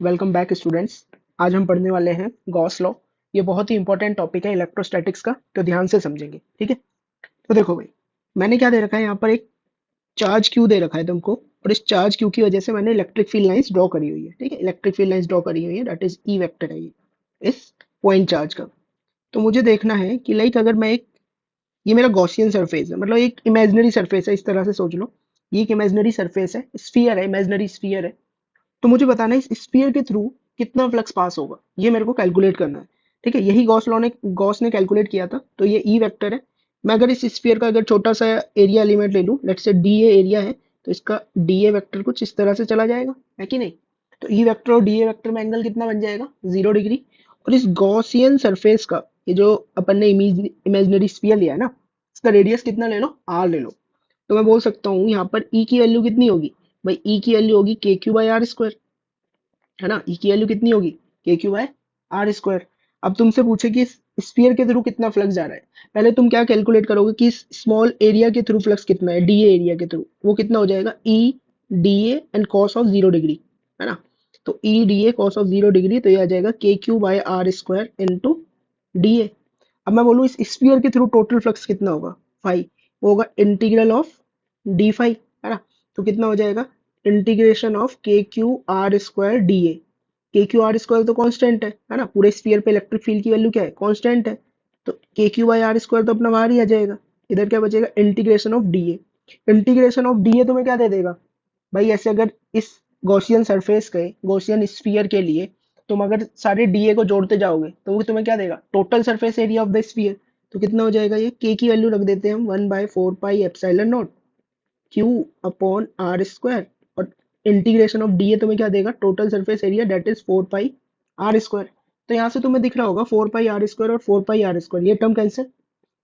Welcome back students. आज हम पढ़ने वाले हैं गॉस लॉ। ये बहुत ही इंपॉर्टेंट टॉपिक है इलेक्ट्रोस्टैटिक्स का, तो ध्यान से समझेंगे। ठीक है, तो देखो भाई, मैंने क्या दे रखा है यहाँ पर, एक चार्ज क्यू दे रखा है तुमको, और इस चार्ज क्यू की वजह से मैंने इलेक्ट्रिक फील्ड लाइंस ड्रॉ करी हुई है। ठीक है, इलेक्ट्रिक फील्ड लाइंस ड्रॉ करी हुई है, दैट इज ई वेक्टर है ये इस पॉइंट चार्ज का। तो मुझे देखना है कि लाइक अगर मैं एक, ये मेरा गॉसियन सरफेस है, मतलब एक इमेजिनरी सरफेस है, इस तरह से सोच लो। ये एक इमेजिनरी सरफेस है, स्फीयर है, इमेजिनरी स्फीयर है। तो मुझे बताना है इस स्फीयर के थ्रू कितना फ्लक्स पास होगा, ये मेरे को कैलकुलेट करना है। ठीक है, यही गॉस ने कैलकुलेट किया था। तो ये ई वेक्टर है। मैं अगर इस स्फीयर का अगर छोटा सा एरिया एलिमेंट ले लूं, let's say D A area है, तो इसका डी ए वेक्टर कुछ इस तरह से चला जाएगा, है कि नहीं। तो ई वेक्टर और डी ए वेक्टर में एंगल कितना बन जाएगा, 0 डिग्री। और इस गॉसियन सरफेस का, ये जो अपन ने इमेजिनरी स्फीयर लिया है ना, इसका रेडियस कितना ले लो, आर ले लो। तो मैं बोल सकता हूँ यहाँ पर ई की वैल्यू कितनी होगी भाई, ई की वैल्यू होगी के क्यू बाई आर स्क्वायर, है ना। ई की वैल्यू कितनी होगी, के क्यू बाय आर स्क्वायर। अब तुमसे पूछे कि स्फीयर के थ्रू कितना फ्लक्स जा रहा है, पहले तुम क्या कैलकुलेट करोगे कि स्मॉल एरिया के थ्रू फ्लक्स कितना है, डी एरिया के थ्रू, वो कितना हो जाएगा, E D and cos of 0 degree, है ना। तो E D A cos of 0 degree, तो ये आ जाएगा के Q by R square into D A. अब मैं बोलूँ इस स्फीयर के थ्रू टोटल फ्लक्स कितना होगा, फाई, वो होगा इंटीग्रल ऑफ डी फाई, है ना। तो कितना हो जाएगा, इंटीग्रेशन ऑफ के Q R square D A. के क्यू आर स्क्वायर तो कांस्टेंट है ना, पूरे स्फीयर पे इलेक्ट्रिक फील्ड की वैल्यू क्या है, कांस्टेंट है। तो के क्यू बाई आर स्क्वायर तो अपना बाहर ही आ जाएगा। इधर क्या बचेगा, integration of D A. Integration of D A तुम्हें क्या दे देगा भाई, ऐसे अगर इस गॉसियन सरफेस के, गॉसियन स्फीयर के लिए तुम अगर सारे डीए को जोड़ते जाओगे तो वो तुम्हें क्या देगा, total surface area of the sphere. तो कितना हो जाएगा, ये के की वैल्यू रख देते हैं हम, 1/4 pi epsilon naught Q upon R square. और इंटीग्रेशन ऑफ डी ए तुम्हें क्या देगा, total surface area, that is 4 pi R square. तो यहाँ से तुम्हें दिख रहा होगा 4 पाई आर स्क्वायर और 4 पाई आर स्क्वायर, ये टर्म कैंसिल।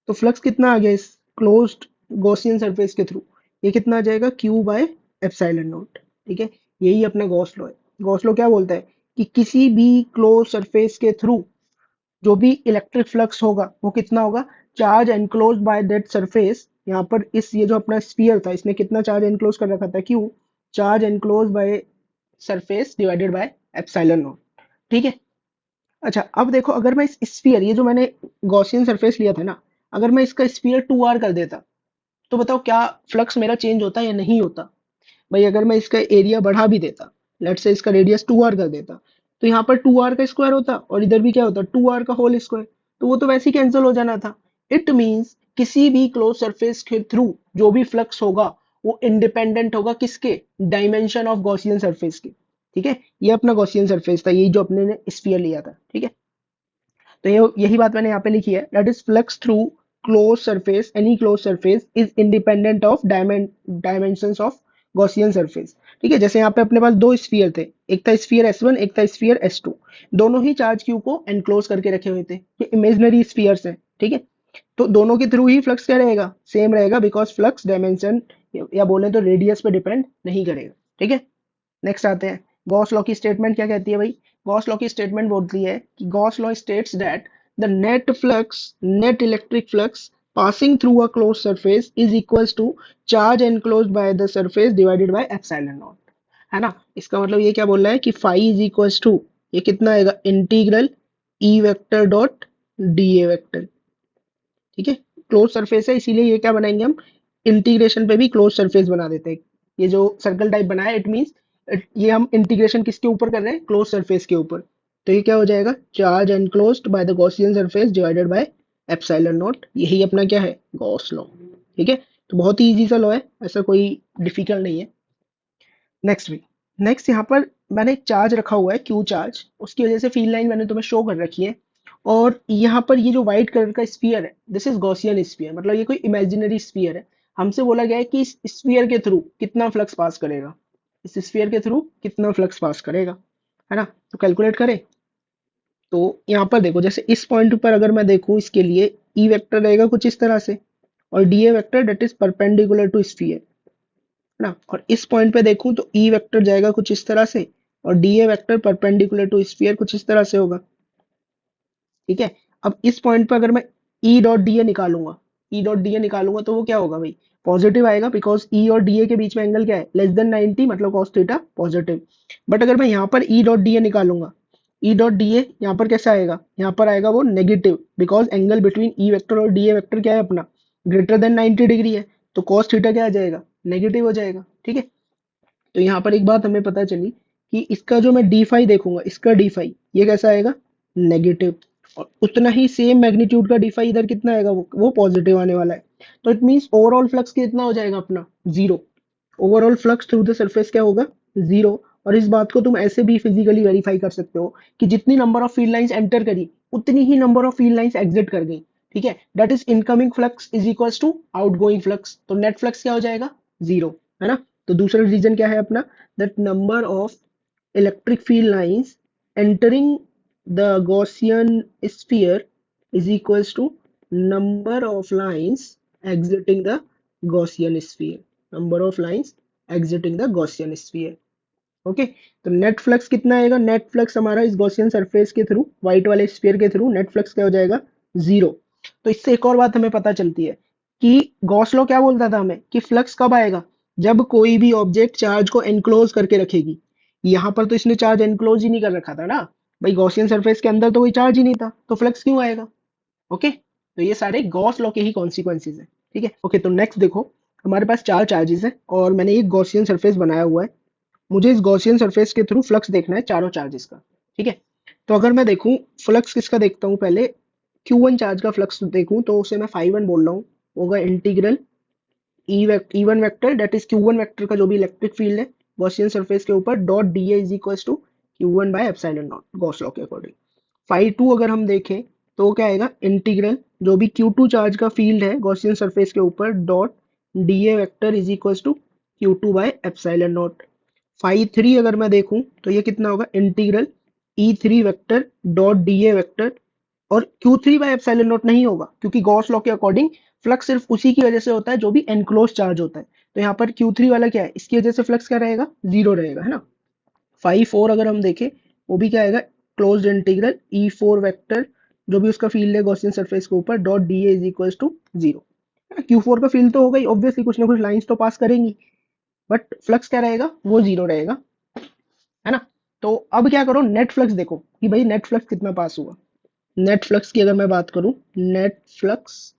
तो फ्लक्स कितना आ गया इस क्लोज्ड गॉसियन सरफेस के थ्रू, ये कितना आ जाएगा, क्यू बाय एप्सिलॉन नॉट। ठीक है, यही अपना गॉस लॉ है। गॉस लॉ क्या बोलता है कि किसी भी क्लोज सरफेस के थ्रू जो भी इलेक्ट्रिक फ्लक्स होगा वो कितना होगा, charge enclose by that surface. यहाँ पर इस, ये जो अपना स्फीयर था, इसने कितना चार्ज एनक्लोज कर रखा था, Q, charge enclose by surface divided by epsilon naught. ठीक है। अच्छा, अब देखो, अगर मैं इस स्फीयर, ये जो मैंने गॉसियन सरफेस लिया था ना, अगर मैं इसका स्फीयर 2r कर देता, तो बताओ क्या फ्लक्स मेरा चेंज होता या नहीं होता। भाई अगर मैं इसका एरिया बढ़ा भी देता, लेट से इसका रेडियस 2r कर देता, तो यहाँ पर 2r का स्क्वायर होता और इधर भी क्या होता, 2r का होल स्क्वायर। तो वो तो वैसे ही कैंसिल हो जाना था। इट मींस किसी भी क्लोज सरफेस के थ्रू जो भी फ्लक्स होगा वो इंडिपेंडेंट होगा किसके, डायमेंशन ऑफ गॉसियन सरफेस के। ठीक है, ये अपना गॉसियन सरफेस था, यही जो अपने ने स्फीयर लिया था। ठीक है, तो ये यही बात मैंने यहाँ पे लिखी है, that is flux through close surface, any close surface is independent of dimensions of Gaussian surface. ठीक है, जैसे यहाँ पे अपने पास दो स्फीयर थे, एक था स्फीयर S1, एक था स्फीयर S2। दोनों ही चार्ज क्यू को एनक्लोज करके रखे हुए थे, ये इमेजिनरी स्फीयर्स हैं। ठीक है, तो दोनों के थ्रू ही फ्लक्स क्या रहेगा, सेम रहेगा, बिकॉज फ्लक्स डायमेंशन या बोले तो रेडियस पे डिपेंड नहीं करेगा। ठीक है, नेक्स्ट आते हैं, गॉस लॉ की स्टेटमेंट क्या कहती है भाई। गॉस लॉ की स्टेटमेंट बोलती है कि Gauss law states that the net electric flux passing through a closed surface is equals to charge enclosed by the surface divided by epsilon naught, है ना। इसका मतलब ये क्या बोल रहा है कि फाई इज इक्वल्स टू, ये कितना आएगा, integral E vector dot D A vector. ठीक है, क्लोज सरफेस है इसीलिए ये क्या बनाएंगे हम, इंटीग्रेशन पे भी क्लोज सरफेस बना देते हैं। ये जो सर्कल टाइप बनाया, इट मींस ये हम इंटीग्रेशन किसके ऊपर कर रहे हैं, क्लोज सरफेस के ऊपर। तो ये क्या हो जाएगा, charge enclosed by the Gaussian surface divided by epsilon not, यही अपना क्या है, गॉस लॉ। ठीक है, तो बहुत ही इजी सा लॉ है, ऐसा कोई डिफिकल्ट नहीं है। नेक्स्ट भी, नेक्स्ट यहाँ पर मैंने एक चार्ज रखा हुआ है, क्यू चार्ज, उसकी वजह से फील्ड लाइन मैंने तुम्हें शो कर रखी है। और यहाँ पर ये जो व्हाइट कलर का स्फीयर है, दिस इज गॉसियन स्फीयर, मतलब ये कोई इमेजिनरी स्फीयर है। हमसे बोला गया है कि इस स्फीयर के थ्रू कितना फ्लक्स पास करेगा, इस स्फीयर के थ्रू कितना फ्लक्स पास करेगा, है ना। तो कैलकुलेट करें, तो यहाँ पर देखो, जैसे इस पॉइंट पर अगर मैं देखूँ, इसके लिए ई वेक्टर रहेगा कुछ इस तरह से, और D A vector that is perpendicular to sphere, है ना। और इस पॉइंट पे देखूं तो ई वेक्टर जाएगा कुछ इस तरह से, और D A vector perpendicular to sphere कुछ इस तरह से होगा। ठीक है, अब इस पॉइंट पे अगर मैं ई डॉट डी ए निकालूंगा, ई डॉट डी ए निकालूंगा तो वो क्या होगा भाई, पॉजिटिव आएगा बिकॉज ई और डी ए के बीच में एंगल क्या है, लेस देन 90, मतलब cos थीटा पॉजिटिव। बट अगर मैं यहाँ पर ई डॉट डी ए निकालूंगा, ई डॉट डी ए यहाँ पर कैसा आएगा, यहाँ पर आएगा वो negative, because angle between E vector और डी ए वेक्टर क्या है अपना, ग्रेटर देन 90 डिग्री है, तो cos थीटा क्या आ जाएगा, नेगेटिव हो जाएगा। ठीक है, तो यहाँ पर एक बात हमें पता चली कि इसका जो मैं डी फाई देखूंगा, इसका डी फाई ये कैसा आएगा, नेगेटिव, और उतना ही सेम मैग्नीट्यूड का डी फाई इधर कितना आएगा, वो पॉजिटिव आने वाला है। तो इट मीन्स ओवरऑल फ्लक्स कितना हो जाएगा अपना, zero. Overall flux through the surface क्या होगा, जीरो। और इस बात को तुम ऐसे भी फिजिकली वेरीफाई कर सकते हो कि जितनी number of field lines enter करी, उतनी ही number of field lines exit कर गई। ठीक है, that is incoming flux is equals to outgoing flux, तो नेट फ्लक्स क्या हो जाएगा, जीरो, है ना। तो दूसरा रीजन क्या है अपना, that number of electric field lines entering the Gaussian sphere is equals to number of lines exiting the Gaussian sphere, number of lines exiting the Gaussian sphere। Okay, तो नेट फ्लक्स कितना आएगा, net flux हमारा इस Gaussian surface के through, white वाले sphere के थ्रू net flux क्या हो जाएगा, जीरो। तो इससे एक और बात हमें पता चलती है कि गॉस लॉ क्या बोलता था हमें कि फ्लक्स कब आएगा, जब कोई भी ऑब्जेक्ट चार्ज को एनक्लोज करके रखेगी। यहाँ पर तो इसने चार्ज एनक्लोज ही नहीं कर रखा था ना भाई, गॉसियन सरफेस के अंदर तो कोई चार्ज ही नहीं था, तो फ्लक्स क्यों आएगा। ओके, तो ये सारे गॉस लॉ के ही कॉन्सिक्वेंसेज हैं। ठीक है, ओके, तो नेक्स्ट देखो, हमारे पास चार चार्जेस हैं और मैंने एक गॉसियन सरफेस बनाया हुआ है। मुझे इस गॉसियन सरफेस के थ्रू फ्लक्स देखना है चारों चार्जेस का। ठीक है, तो अगर मैं देखूं फ्लक्स किसका देखता हूं, पहले Q1 चार्ज का फ्लक्स देखूं तो उसे मैं फाई वन बोल रहा हूँ, होगा integral E one vector that is Q1 vector का जो भी इलेक्ट्रिक फील्ड है गॉसियन सरफेस के ऊपर, dot D A is equal to Q1 by epsilon naught, Gauss law के अकॉर्डिंग। फाई टू अगर हम देखें तो क्या आएगा, इंटीग्रल जो भी Q2 चार्ज का फील्ड है गॉसियन सरफेस के ऊपर, dot D A vector is equal to Q2 by epsilon naught. Phi three अगर मैं देखूं तो ये कितना होगा, integral E three vector dot D A vector, और Q three by epsilon naught नहीं होगा क्योंकि गॉस लॉ के अकॉर्डिंग फ्लक्स सिर्फ उसी की वजह से होता है जो भी एनक्लोज चार्ज होता है। तो यहाँ पर क्यू थ्री वाला क्या है, इसकी वजह से फ्लक्स क्या रहेगा, जीरो रहेगा, है ना। फाई फोर अगर हम देखें वो भी क्या आएगा, closed integral E four vector जो भी उसका फील्ड है गॉसियन सरफेस के ऊपर, dot D A is equal to zero. Q four का फील्ड तो होगा ही ऑब्वियसली, कुछ ना कुछ लाइंस तो पास करेंगी, बट फ्लक्स क्या रहेगा, वो जीरो रहेगा, है ना। तो अब क्या करो, नेट फ्लक्स देखो कि भाई नेट फ्लक्स कितना पास हुआ। नेट फ्लक्स की अगर मैं बात करूं, net flux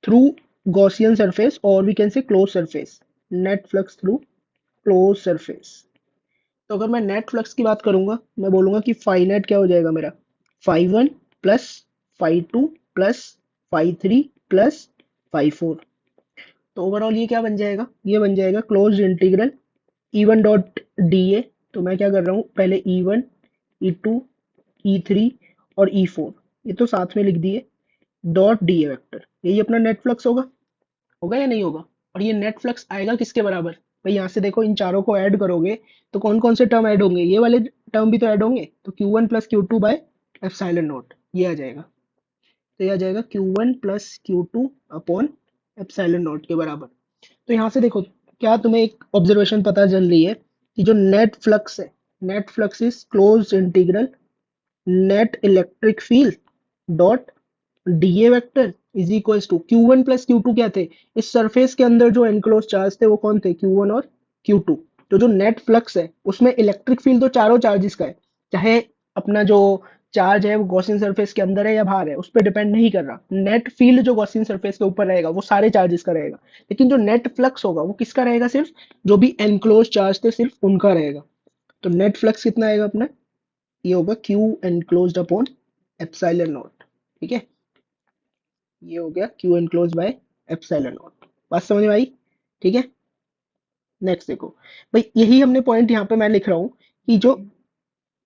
through Gaussian surface और we can say close surface, net flux through close surface. तो अगर मैं नेट फ्लक्स की बात करूंगा, मैं बोलूंगा कि फाई नेट क्या हो जाएगा मेरा, phi one plus phi two plus phi three plus phi four. तो ओवरऑल ये क्या बन जाएगा, ये बन जाएगा close integral E one dot D A. तो मैं क्या कर रहा हूँ, पहले E one, E two, E three और ई फोर ये तो साथ में लिख दिए, डॉट डी ए वेक्टर, यही अपना नेट फ्लक्स होगा, होगा या नहीं होगा। और ये नेट फ्लक्स आएगा किसके बराबर, भाई यहाँ से देखो इन चारों को ऐड करोगे तो कौन कौन से टर्म ऐड होंगे, ये वाले टर्म भी तो ऐड होंगे, तो Q one plus Q two by epsilon naught ये आ जाएगा। तो ये आ जाएगा Q one plus Q two upon epsilon naught के बराबर। तो यहाँ से देखो, क्या तुम्हें एक ऑब्जर्वेशन पता चल रही है कि जो नेट फ्लक्स है, net flux is close integral net electric field dot D A vector is equals to Q one plus Q two क्या थे, इस सरफेस के अंदर जो एनक्लोज चार्ज थे वो कौन थे, क्यू वन और क्यू टू। तो जो नेट फ्लक्स है उसमें इलेक्ट्रिक फील्ड तो चारों चार्जेस का है, चाहे अपना जो चार्ज है वो गॉसियन सरफेस के अंदर है या बाहर है उस पर डिपेंड नहीं कर रहा, नेट फील्ड जो गॉसियन सरफेस के ऊपर रहेगा वो सारे चार्जेस का रहेगा। लेकिन जो नेट फ्लक्स होगा वो किसका रहेगा, सिर्फ जो भी एनक्लोज चार्ज थे सिर्फ उनका रहेगा। तो नेट फ्लक्स कितना आएगा अपना, ये होगा Q enclosed upon epsilon naught. ठीक है, ये हो गया Q enclose by epsilon not, बात समझ में आई। ठीक है, नेक्स्ट देखो भाई, यही हमने पॉइंट यहाँ पे मैं लिख रहा हूँ कि जो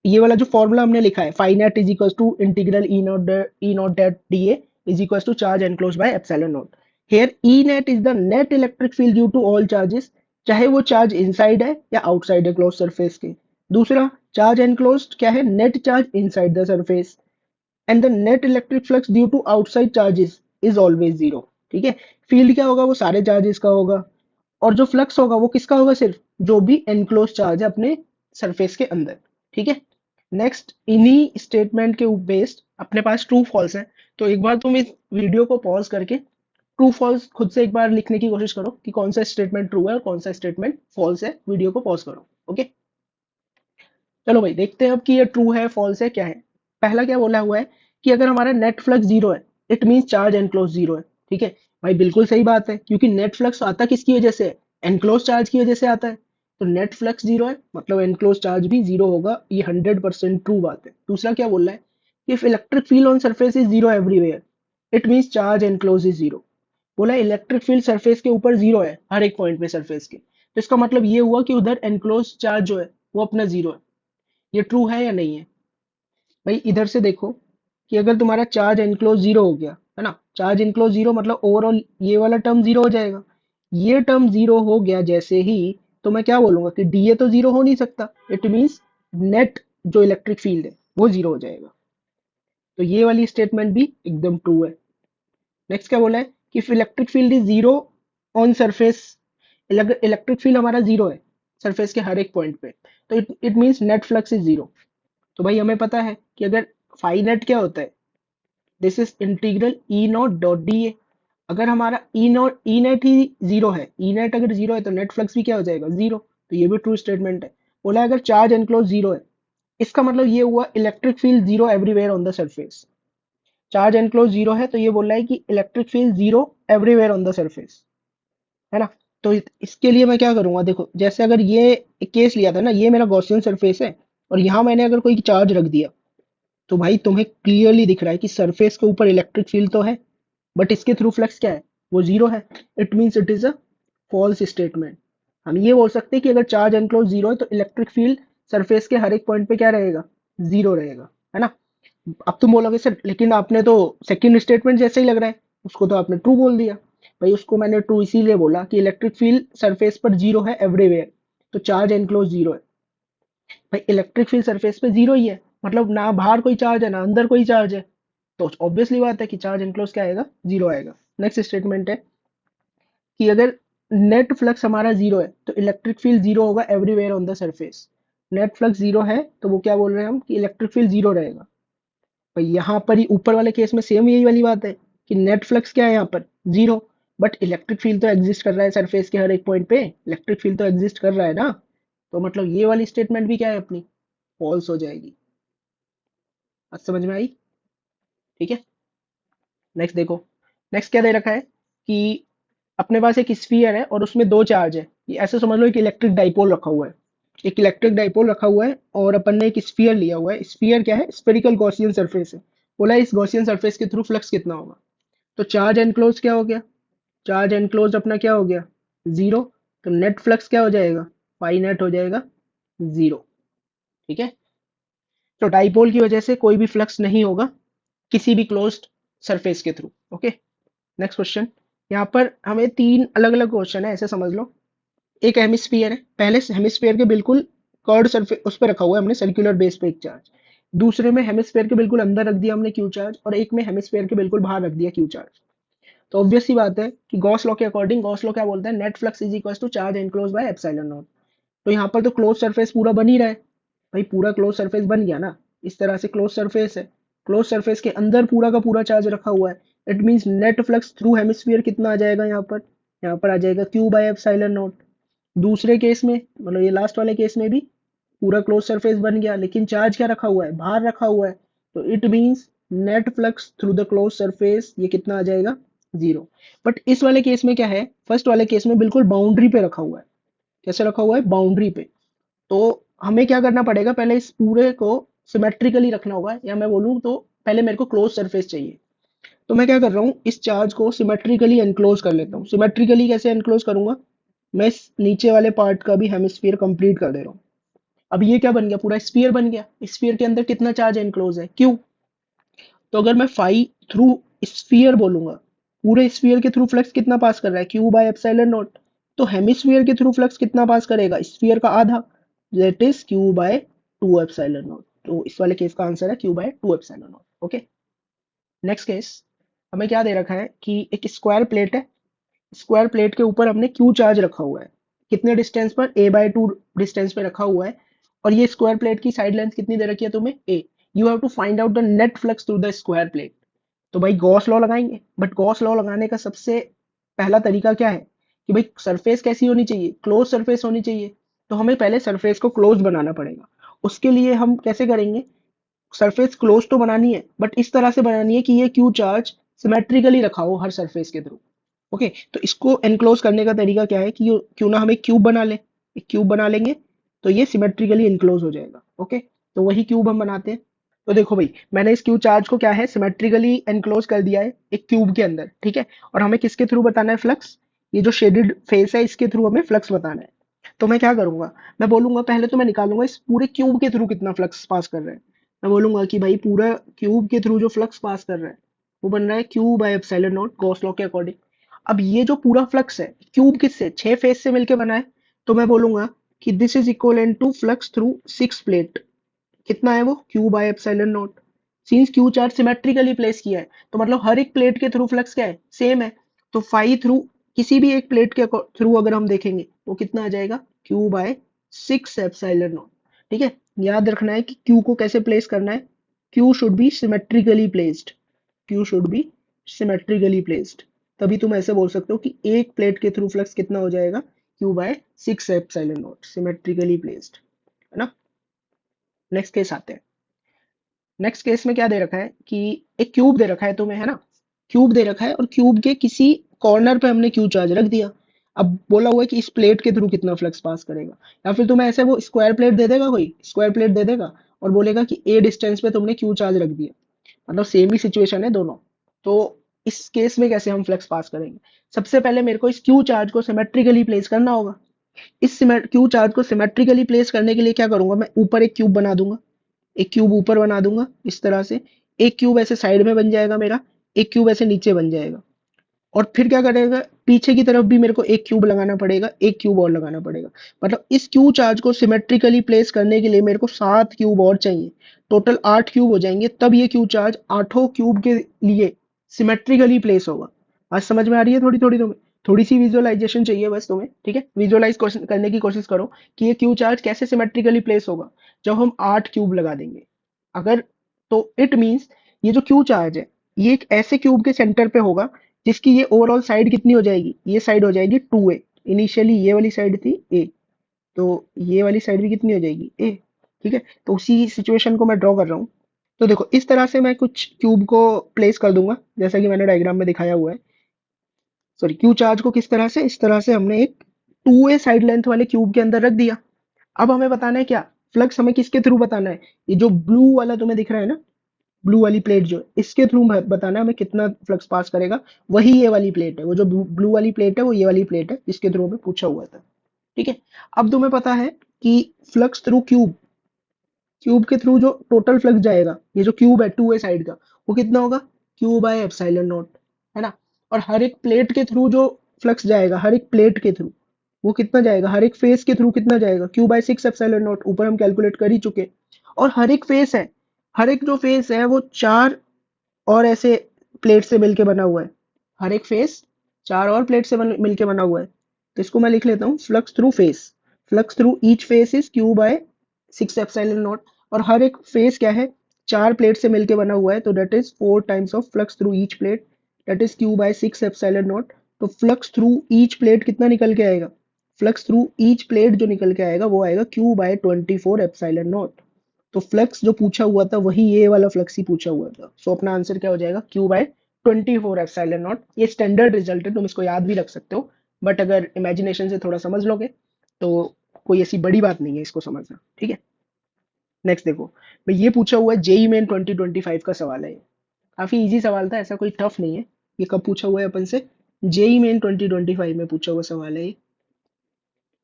ये वाला जो फॉर्मूला हमने लिखा है, phi net is equal to integral E naught dot D A is equal to charge enclose by epsilon naught. Here E net is the net electric field due to all charges, चाहे वो charge inside है या outside है close surface के। दूसरा, charge enclosed क्या है, net charge inside the surface, and the net electric flux due to outside charges is always zero. ठीक है, फील्ड क्या होगा, वो सारे चार्जेस का होगा, और जो फ्लक्स होगा वो किसका होगा, सिर्फ जो भी एनक्लोज चार्ज है अपने सरफेस के अंदर। ठीक है, नेक्स्ट इन्हीं स्टेटमेंट के बेस्ड अपने पास ट्रू फॉल्स है। तो एक बार तुम इस वीडियो को पॉज करके ट्रू फॉल्स खुद से एक बार लिखने की कोशिश करो कि कौन सा स्टेटमेंट ट्रू है और कौन सा स्टेटमेंट फॉल्स है। वीडियो को पॉज करो। ओके, चलो भाई देखते हैं अब कि ये ट्रू है फॉल्स है क्या है। पहला क्या बोला हुआ है कि अगर हमारा नेट फ्लक्स जीरो है, it mean charge enclose zero है। ठीक है भाई, बिल्कुल सही बात है, क्योंकि नेट फ्लक्स आता किसकी वजह से है? एनक्लोज चार्ज की वजह से आता है। तो नेट फ्लक्स जीरो है मतलब एनक्लोज चार्ज भी जीरो होगा, ये 100% ट्रू बात है। दूसरा क्या बोल रहा है, if electric field on surface is zero everywhere, it means charge enclose is zero. बोला इलेक्ट्रिक फील्ड सरफेस के ऊपर जीरो है हर एक पॉइंट पे सरफेस के, तो इसका मतलब ये हुआ कि उधर एनक्लोज चार्ज जो है वो अपना जीरो है। ये ट्रू है या नहीं है? भाई इधर से देखो कि अगर तुम्हारा चार्ज एनक्लोज जीरो हो गया है ना, चार्ज एनक्लोज जीरो मतलब ओवरऑल ये वाला टर्म जीरो हो जाएगा। ये टर्म जीरो हो गया जैसे ही, तो मैं क्या बोलूंगा कि डीए तो जीरो हो नहीं सकता, इट मींस नेट जो इलेक्ट्रिक फील्ड है वो जीरो हो जाएगा। तो ये वाली स्टेटमेंट भी एकदम ट्रू है। नेक्स्ट क्या बोला है कि if electric field is zero on surface, electric field हमारा जीरो है सरफेस के हर एक पॉइंट पे, तो it means net flux is zero. तो भाई हमें पता है कि अगर फाई नेट क्या होता है, this is integral E naught dot D A. अगर हमारा ई नेट ही जीरो है, ई नेट अगर जीरो है तो नेट फ्लक्स भी क्या हो जाएगा? जीरो। तो ये भी ट्रू स्टेटमेंट है। बोला अगर चार्ज एनक्लोज जीरो है, इसका मतलब ये हुआ electric field zero everywhere on the surface. Charge enclose zero है तो ये बोल रहा है कि electric field zero everywhere on the surface, है ना। तो इसके लिए मैं क्या करूंगा, देखो जैसे अगर ये केस लिया था ना, ये मेरा गॉसियन सरफेस है और यहाँ मैंने अगर कोई चार्ज रख दिया, तो भाई तुम्हें क्लियरली दिख रहा है कि सरफेस के ऊपर इलेक्ट्रिक फील्ड तो है, बट इसके थ्रू फ्लक्स क्या है? वो जीरो है। It means it is a false statement. हम ये बोल सकते हैं कि अगर चार्ज एनक्लोज जीरो है तो इलेक्ट्रिक फील्ड सरफेस के हर एक पॉइंट पे क्या रहेगा? जीरो रहेगा, है ना। अब तुम बोलोगे सर लेकिन आपने तो सेकंड स्टेटमेंट जैसे ही लग रहा है, उसको तो आपने ट्रू बोल दिया। भाई उसको मैंने ट्रू इसीलिए बोला कि इलेक्ट्रिक फील्ड सरफेस पर जीरो है एवरीवेयर, तो चार्ज एनक्लोज जीरो है। भाई इलेक्ट्रिक फील्ड सरफेस पे जीरो ही है, मतलब ना बाहर कोई चार्ज है ना अंदर कोई चार्ज है, तो ऑब्वियसली बात है कि चार्ज एनक्लोज क्या आएगा? जीरो आएगा। नेक्स्ट स्टेटमेंट है कि अगर नेट फ्लक्स हमारा जीरो है तो इलेक्ट्रिक फील्ड जीरो होगा everywhere on the surface. Net flux zero है तो वो क्या बोल रहे हैं हम कि इलेक्ट्रिक फील्ड जीरो रहेगा। भाई यहाँ पर ही ऊपर वाले केस में सेम यही वाली बात है कि नेट फ्लक्स क्या है यहाँ पर? जीरो। बट इलेक्ट्रिक फील्ड तो एग्जिस्ट कर रहा है सरफेस के हर एक पॉइंट पे, इलेक्ट्रिक फील्ड तो एग्जिस्ट कर रहा है ना, तो मतलब ये वाली स्टेटमेंट भी क्या है अपनी? फॉल्स हो जाएगी। आज समझ में आई? ठीक है, नेक्स्ट देखो। नेक्स्ट क्या दे रखा है कि अपने पास एक स्फीयर है और उसमें दो चार्ज है। ये ऐसे समझ लो एक इलेक्ट्रिक डाइपोल रखा हुआ है, एक इलेक्ट्रिक डाइपोल रखा हुआ है और अपन ने एक स्फीयर लिया हुआ है। स्फीयर क्या है? स्फेरिकल गॉसियन सरफेस है। बोला इस गॉसियन सरफेस के थ्रू फ्लक्स कितना होगा? तो चार्ज एनक्लोज क्या हो गया? चार्ज एनक्लोज अपना क्या हो गया? जीरो। तो नेट फ्लक्स क्या हो जाएगा? पाई नेट हो जाएगा जीरो। ठीक है, तो डाइपोल की वजह से कोई भी फ्लक्स नहीं होगा किसी भी क्लोज्ड सरफेस के थ्रू। Okay, next question. यहाँ पर हमें तीन अलग अलग क्वेश्चन है, ऐसे समझ लो। एक हेमिस्फीयर है, पहले हेमिस्फीयर के बिल्कुल कर्ड सरफेस उस पर रखा हुआ है हमने सर्कुलर बेस पे एक चार्ज। दूसरे में हेमिस्फीयर के बिल्कुल अंदर रख दिया हमने क्यू चार्ज, और एक में हेमिस्फीयर के बिल्कुल बाहर रख दिया क्यू चार्ज। तो ऑब्वियस सी बात है कि गॉस लॉ के अकॉर्डिंग, गॉस लॉ क्या बोलता है? Net flux is equal to charge enclose by epsilon naught. तो यहाँ पर तो क्लोज सरफेस पूरा बन ही रहा है। भाई पूरा क्लोज सरफेस बन गया ना, इस तरह से क्लोज सरफेस है, क्लोज सरफेस के अंदर पूरा का पूरा चार्ज रखा हुआ है। It means net flux through hemisphere कितना आ जाएगा यहाँ पर? यहाँ पर आ जाएगा क्यू बाय एप्सिलॉन नॉट। दूसरे केस में मतलब ये लास्ट वाले केस में भी पूरा क्लोज सरफेस बन गया, लेकिन चार्ज क्या रखा हुआ है? बाहर रखा हुआ है। तो it means net flux through the close surface ये कितना आ जाएगा? जीरो। बट इस वाले केस में क्या है? फर्स्ट वाले केस में बिल्कुल बाउंड्री पे रखा हुआ है। कैसे रखा हुआ है? बाउंड्री पे। तो हमें क्या करना पड़ेगा, पहले इस पूरे को सिमेट्रिकली रखना होगा, या मैं बोलूँ तो पहले मेरे को क्लोज सरफेस चाहिए। तो मैं क्या कर रहा हूँ, इस चार्ज को सिमेट्रिकली एनक्लोज कर लेता हूँ। सिमेट्रिकली कैसे एनक्लोज करूंगा? मैं इस नीचे वाले पार्ट का भी हेमिस्फीयर कंप्लीट कर दे रहा हूँ। अब ये क्या बन गया? पूरा स्फीयर बन गया। स्फीयर के अंदर कितना चार्ज एनक्लोज है? क्यू। तो अगर मैं फाई थ्रू स्फीयर बोलूंगा, पूरे स्फीयर के थ्रू फ्लक्स कितना पास कर रहा है? Q by epsilon naught. तो हेमिस्फीयर के थ्रू फ्लक्स कितना पास करेगा? स्फीयर का आधा, that is Q by two epsilon naught. तो इस वाले केस का आंसर है Q by two epsilon not. Okay, next case. हमें क्या दे रखा है कि एक स्क्वायर प्लेट है, स्क्वायर प्लेट के ऊपर हमने क्यू चार्ज रखा हुआ है। कितने डिस्टेंस पर? ए बाय टू डिस्टेंस पे रखा हुआ है। और ये स्क्वायर प्लेट की साइड लेंथ कितनी दे रखी है तुम्हें? A. You have to find out the net flux through the square plate. तो भाई गॉस लॉ लगाएंगे, बट गॉस लॉ लगाने का सबसे पहला तरीका क्या है कि भाई सरफेस कैसी होनी चाहिए, क्लोज सरफेस होनी चाहिए। तो हमें पहले सरफेस को क्लोज बनाना पड़ेगा। उसके लिए हम कैसे करेंगे, सरफेस क्लोज तो बनानी है बट इस तरह से बनानी है कि ये क्यू चार्ज सिमेट्रिकली रखा हो हर सरफेस के थ्रू। ओके, तो इसको एनक्लोज करने का तरीका क्या है कि क्यों ना हम एक क्यूब बना लें। एक क्यूब बना लेंगे तो ये सिमेट्रिकली एनक्लोज हो जाएगा। ओके, तो वही क्यूब हम बनाते हैं। तो देखो भाई, मैंने इस क्यू चार्ज को क्या है सिमेट्रिकली एनक्लोज कर दिया है एक क्यूब के अंदर, ठीक है। और हमें किसके थ्रू बताना है, फ्लक्स। ये जो शेडेड फेस है इसके थ्रू हमें फ्लक्स बताना है। तो मैं क्या करूंगा, मैं बोलूंगा पहले तो मैं निकालूंगा इस पूरे क्यूब के थ्रू कितना फ्लक्स पास कर रहा है। मैं बोलूंगा कि भाई पूरा क्यूब के थ्रू जो फ्लक्स पास कर रहा है वो बन रहा है Q by epsilon naught Gauss law के अकॉर्डिंग। अब ये जो पूरा फ्लक्स है क्यूब किससे, 6 फेस से मिलकर बना है। तो मैं बोलूंगा कि this is equal to flux through 6 plate. कितना है वो, Q by epsilon naught. Since Q charge symmetrically place किया है तो मतलब हर एक प्लेट के थ्रू फ्लक्स क्या है, सेम है। तो फाई थ्रू किसी भी एक प्लेट के थ्रू अगर हम देखेंगे वो कितना आ जाएगा, क्यू बाय 6 एप्सिलॉन नॉट। ठीक है, याद रखना है कि क्यू को कैसे प्लेस करना है, Q should be symmetrically placed. Q should be symmetrically placed. तभी तुम ऐसे बोल सकते हो कि एक प्लेट के थ्रू फ्लक्स कितना हो जाएगा, Q by 6 epsilon naught, symmetrically placed, है ना। नेक्स्ट केस आते हैं। नेक्स्ट केस में क्या दे रखा है कि एक क्यूब दे रखा है तुम्हें, है ना। क्यूब दे रखा है और क्यूब के किसी कॉर्नर पे हमने क्यू चार्ज रख दिया। अब बोला हुआ है कि इस प्लेट के थ्रू कितना फ्लक्स पास करेगा। या फिर तुम्हें ऐसे वो स्क्वायर प्लेट दे देगा, कोई स्क्वायर प्लेट दे देगा और बोलेगा कि ए डिस्टेंस पे तुमने क्यू चार्ज रख दिया। मतलब सेम ही सिचुएशन है दोनों। तो इस केस में कैसे हम फ्लक्स पास करेंगे, सबसे पहले मेरे को इस क्यू चार्ज को सिमेट्रिकली प्लेस करना होगा। इस क्यू चार्ज को सिमेट्रिकली प्लेस करने के लिए क्या करूंगा, मैं ऊपर एक क्यूब बना दूंगा। एक क्यूब ऊपर बना दूंगा इस तरह से। एक क्यूब ऐसे साइड में बन जाएगा मेरा, एक क्यूब ऐसे नीचे बन जाएगा। और फिर क्या करेगा, पीछे की तरफ भी मेरे को एक क्यूब लगाना पड़ेगा, एक क्यूब और लगाना पड़ेगा। मतलब इस क्यू चार्ज को सिमेट्रिकली प्लेस करने के लिए मेरे को 7 क्यूब और चाहिए। टोटल 8 क्यूब हो जाएंगे, तब ये क्यू चार्ज 8 क्यूब के लिए सिमेट्रिकली प्लेस होगा। आज समझ में आ रही है थोड़ी थोड़ी तुम्हें, थोड़ी सी विजुअलाइजेशन चाहिए बस तुम्हें, ठीक है। विजुअलाइज करने की कोशिश करो कि ये क्यू चार्ज कैसे सिमेट्रिकली प्लेस होगा जब हम 8 क्यूब लगा देंगे। अगर, तो इट मीन्स ये जो क्यू चार्ज है ये एक ऐसे क्यूब के सेंटर पे होगा जिसकी ये ओवरऑल साइड कितनी हो जाएगी, ये साइड हो जाएगी 2a। इनिशियली ये वाली साइड थी a, तो ये वाली साइड भी कितनी हो जाएगी a। ठीक है, तो उसी सिचुएशन को मैं ड्रॉ कर रहा हूँ। तो देखो इस तरह से मैं कुछ क्यूब को प्लेस कर दूंगा जैसा कि मैंने डायग्राम में दिखाया हुआ है। सॉरी, क्यू चार्ज को किस तरह से, इस तरह से हमने एक 2a साइड लेंथ वाले क्यूब के अंदर रख दिया। अब हमें बताना है क्या, फ्लक्स हमें किसके थ्रू बताना है, ये जो ब्लू वाला तुम्हें दिख रहा है ना, ब्लू वाली प्लेट जो है, इसके थ्रू बताना है हमें कितना फ्लक्स पास करेगा। वही ये वाली प्लेट है, वो जो ब्लू वाली प्लेट है वो ये वाली प्लेट है जिसके थ्रू हमें पूछा हुआ था। ठीक है, अब तुम्हें पता है कि फ्लक्स थ्रू क्यूब, क्यूब के थ्रू जो टोटल फ्लक्स जाएगा, ये जो क्यूब है 2a साइड का, वो कितना होगा, क्यू बाय एप्सिलॉन नॉट, है ना। और हर एक प्लेट के थ्रू जो फ्लक्स जाएगा, हर एक प्लेट के थ्रू वो कितना जाएगा, हर एक फेस के थ्रू कितना जाएगा, क्यू बाय 6 एप्सिलॉन नॉट, ऊपर हम कैलकुलेट कर ही चुके। और हर एक फेस है, हर एक जो फेस है वो 4 और ऐसे प्लेट से मिलके बना हुआ है। हर एक फेस 4 और प्लेट से मिलके बना हुआ है। तो इसको मैं लिख लेता हूँ flux through face. Flux through each face is Q by 6 epsilon naught. और हर एक फेस क्या है, 4 प्लेट से मिलके बना हुआ है, तो that is 4 times of flux through each plate, that is Q by 6 epsilon naught. तो फ्लक्स थ्रू ईच प्लेट कितना निकल के आएगा, फ्लक्स थ्रू ईच प्लेट जो निकल के आएगा वो आएगा क्यू बाय 24 एप्सिलॉन नॉट। तो फ्लक्स जो पूछा हुआ था वही ये वाला फ्लक्स ही पूछा हुआ था। सो अपना आंसर क्या हो जाएगा, क्यू बाय 24 एप्सिलॉन नॉट। ये स्टैंडर्ड रिजल्ट है, तुम इसको याद भी रख सकते हो, बट अगर इमेजिनेशन से थोड़ा समझ लोगे तो कोई ऐसी बड़ी बात नहीं है इसको समझना, ठीक है। नेक्स्ट देखो भाई, ये पूछा हुआ है जेई मेन 2025 का सवाल है ये। काफी इजी सवाल था, ऐसा कोई टफ नहीं है। ये कब पूछा हुआ है अपन से, जेई मेन 2025 में पूछा हुआ सवाल है ये,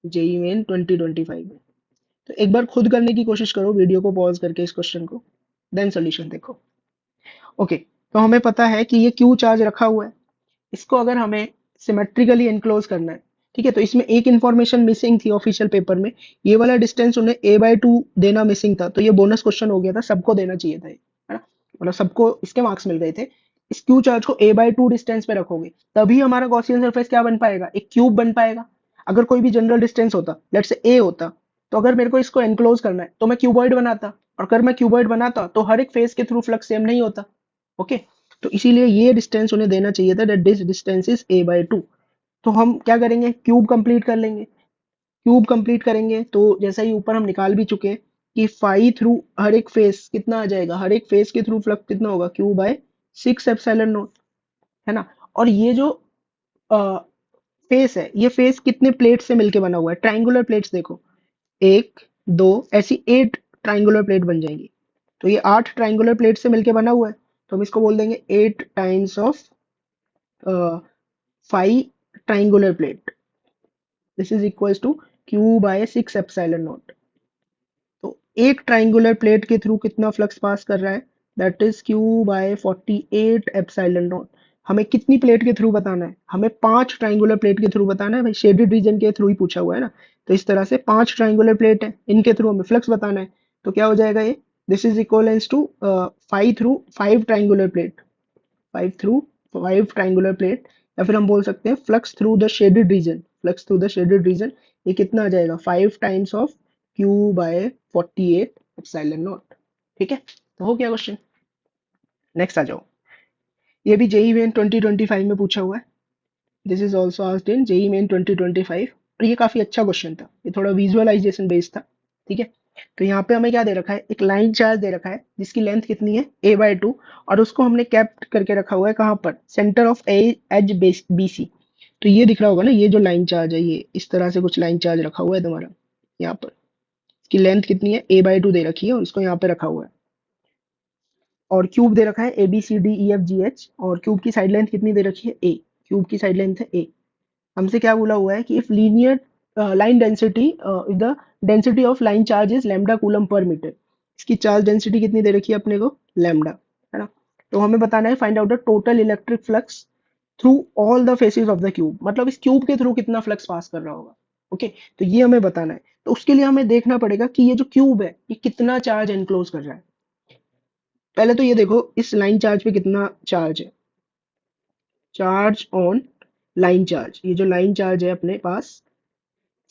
जेई मेन 2025 में। तो एक बार खुद करने की कोशिश करो वीडियो को पॉज करके इस क्वेश्चन को, देन सॉल्यूशन देखो। ओके, तो हमें पता है कि ये क्यू चार्ज रखा हुआ है, इसको अगर हमें सिमेट्रिकली एनक्लोज करना है, ठीक है। तो इसमें एक इंफॉर्मेशन मिसिंग थी ऑफिशियल पेपर में, ये वाला डिस्टेंस उन्हें a/2 देना मिसिंग था, तो ये बोनस क्वेश्चन हो गया था, सबको देना चाहिए था ये, है ना। मतलब सबको इसके मार्क्स मिल गए थे। इस क्यू चार्ज को a/2 डिस्टेंस पे रखोगे तभी हमारा गॉसियन सरफेस क्या बन पाएगा, एक क्यूब बन पाएगा। अगर कोई भी जनरल डिस्टेंस होता, लेट्स से a होता, तो अगर मेरे को इसको एनक्लोज करना है तो मैं क्यूबॉइड बनाता, और अगर मैं क्यूबॉइड बनाता तो हर एक फेस के थ्रू फ्लक्स सेम नहीं होता। ओके, तो इसीलिए ये डिस्टेंस उन्हें देना चाहिए था, that this distance is a/2। तो हम क्या करेंगे, क्यूब कंप्लीट कर लेंगे। क्यूब कंप्लीट करेंगे तो जैसा ही ऊपर हम निकाल भी चुके हैं कि फाई थ्रू हर एक फेस कितना आ जाएगा, हर एक फेस के थ्रू फ्लक्स कितना होगा, Q/6 एप्सिलॉन नॉट, है ना। और ये जो फेस है, ये फेस कितने प्लेट से मिलके बना हुआ है, ट्राइंगुलर प्लेट्स देखो, एक, दो, ऐसी 8 ट्राइंगुलर प्लेट बन जाएंगी। तो ये 8 ट्राइंगुलर प्लेट से मिलके बना हुआ है, तो हम इसको बोल देंगे 8 times of 5 triangular plate, this is equals to Q/6 epsilon naught. तो एक ट्राइंगुलर प्लेट के थ्रू कितना फ्लक्स पास कर रहा है, that is Q/48 epsilon not. हमें कितनी प्लेट के थ्रू बताना है, हमें 5 ट्राइंगुलर प्लेट के थ्रू बताना है भाई, शेडेड रीजन के थ्रू ही पूछा हुआ है ना। तो इस तरह से 5 ट्राइंगुलर प्लेट है, इनके थ्रू हमें फ्लक्स बताना है। तो क्या हो जाएगा ये, this is equals to 5 through 5 triangular plate, 5 through 5 triangular plate, या फिर हम बोल सकते हैं flux through the shaded region, flux through the shaded region. ये कितना आ जाएगा, 5 times of Q/48 epsilon naught. ठीक है, तो हो गया क्वेश्चन। नेक्स्ट आ जाओ, ये भी जेई मेन 2025 में पूछा हुआ है, this is also asked in JEE Main 2025, और ये काफी अच्छा क्वेश्चन था, ये थोड़ा विजुअलाइजेशन बेस्ड था। ठीक है, तो यहाँ पे हमें क्या दे रखा है, एक लाइन चार्ज दे रखा है जिसकी लेंथ कितनी है a/2, और उसको हमने कैप्ट करके रखा हुआ है कहाँ पर, सेंटर ऑफ एज BC। तो ये दिख रहा होगा ना, ये जो लाइन चार्ज है, ये इस तरह से कुछ लाइन चार्ज रखा हुआ है तुम्हारा यहाँ पर, इसकी लेंथ कितनी है a/2 दे रखी है, और इसको यहाँ पे रखा हुआ है, और क्यूब दे रखा है ABCDEFGH, और क्यूब की साइड लेंथ कितनी दे रखी है a, क्यूब की साइड लेंथ है a। हमसे क्या बोला हुआ है कि if linear line density, if the density of line charge is lambda coulomb per metre, इसकी चार्ज डेंसिटी कितनी दे रखी है अपने को, लैम्डा, है ना। तो हमें बताना है find out the total electric flux through all the faces of the cube, मतलब इस क्यूब के थ्रू कितना फ्लक्स पास कर रहा होगा। ओके, तो ये हमें बताना है। तो उसके लिए हमें देखना पड़ेगा कि ये जो क्यूब है ये कितना चार्ज एनक्लोज कर रहा है। पहले तो ये देखो इस लाइन चार्ज पे कितना चार्ज है, चार्ज ऑन लाइन चार्ज, ये जो लाइन चार्ज है अपने पास,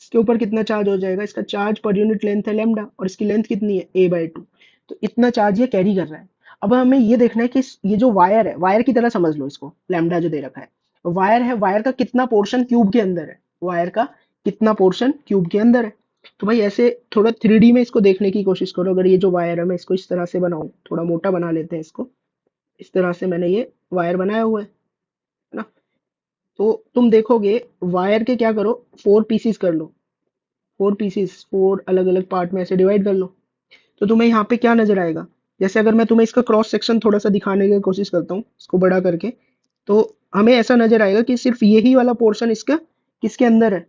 इसके ऊपर कितना चार्ज हो जाएगा, इसका चार्ज पर यूनिट लेंथ है लैम्डा, और इसकी लेंथ कितनी है a/2। तो इतना चार्ज ये कैरी कर रहा है। अब हमें ये देखना है कि ये जो वायर है, वायर की तरह समझ लो इसको, लैम्डा जो दे रखा है वायर है, वायर का कितना पोर्शन क्यूब के अंदर है, वायर का कितना पोर्शन क्यूब के अंदर है। तो भाई ऐसे थोड़ा 3D में इसको देखने की कोशिश करो, अगर ये जो वायर है मैं इसको इस तरह से बनाऊं, थोड़ा मोटा बना लेते हैं इसको, इस तरह से मैंने ये वायर बनाया हुआ है ना। तो तुम देखोगे वायर के क्या करो, 4 पीसीस कर लो, 4 पीसीस, 4 अलग अलग पार्ट में ऐसे डिवाइड कर लो। तो तुम्हें यहाँ पे क्या नजर आएगा, जैसे अगर मैं तुम्हें इसका क्रॉस सेक्शन थोड़ा सा दिखाने की कोशिश करता हूँ इसको बड़ा करके, तो हमें ऐसा नजर आएगा कि सिर्फ यही वाला पोर्शन इसका किसके अंदर है,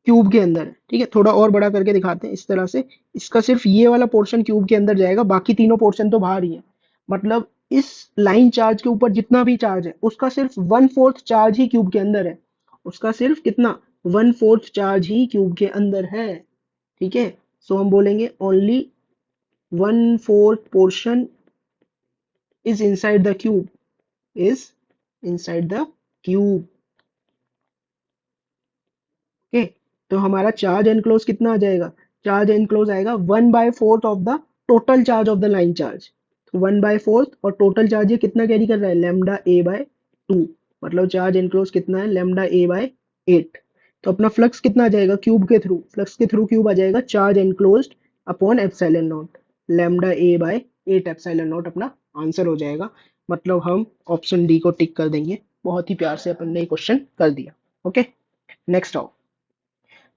क्यूब के अंदर है। ठीक है, थोड़ा और बड़ा करके दिखाते हैं इस तरह से, इसका सिर्फ ये वाला पोर्शन क्यूब के अंदर जाएगा, बाकी तीनों पोर्शन तो बाहर ही है। मतलब इस लाइन चार्ज के ऊपर जितना भी चार्ज है उसका सिर्फ 1/4 चार्ज ही क्यूब के अंदर है, उसका सिर्फ कितना, 1/4 चार्ज ही क्यूब के अंदर है। ठीक है, सो हम बोलेंगे only 1/4 portion is inside the cube, is inside the cube। Okay, तो हमारा चार्ज एनक्लोज कितना आ जाएगा, चार्ज एनक्लोज आएगा 1/4 of the total charge of the line charge. तो 1/4, और टोटल चार्ज ये कितना कैरी कर रहा है, लैम्डा a/2, मतलब चार्ज एनक्लोज कितना है, लैम्डा a/8। तो अपना फ्लक्स कितना आ जाएगा क्यूब के थ्रू, फ्लक्स के थ्रू क्यूब आ जाएगा charge enclosed upon epsilon naught, lambda a/8 epsilon not अपना आंसर हो जाएगा। मतलब हम ऑप्शन डी को टिक कर देंगे, बहुत ही प्यार से अपन ने क्वेश्चन कर दिया। ओके, नेक्स्ट आओ।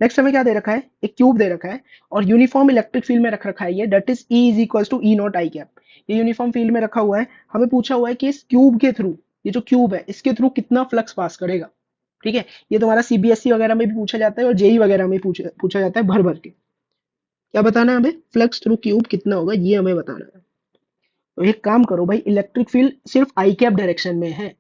नेक्स्ट हमें क्या दे रखा है, एक क्यूब दे रखा है, और यूनिफॉर्म इलेक्ट्रिक फील्ड में रख रखा है ये, that is E is equal to E0 I cap. ये यूनिफॉर्म फील्ड में रखा हुआ है, हमें पूछा हुआ है कि इस क्यूब के थ्रू, ये जो क्यूब है इसके थ्रू कितना फ्लक्स पास करेगा। ठीक है, ये तुम्हारा CBSE वगैरह में भी पूछा जाता है, और जेई वगैरह में पूछा जाता है भर भर के। क्या बताना है हमें, फ्लक्स थ्रू क्यूब कितना होगा ये हमें बताना है। तो एक काम करो भाई, इलेक्ट्रिक फील्ड सिर्फ आई कैप डायरेक्शन में है,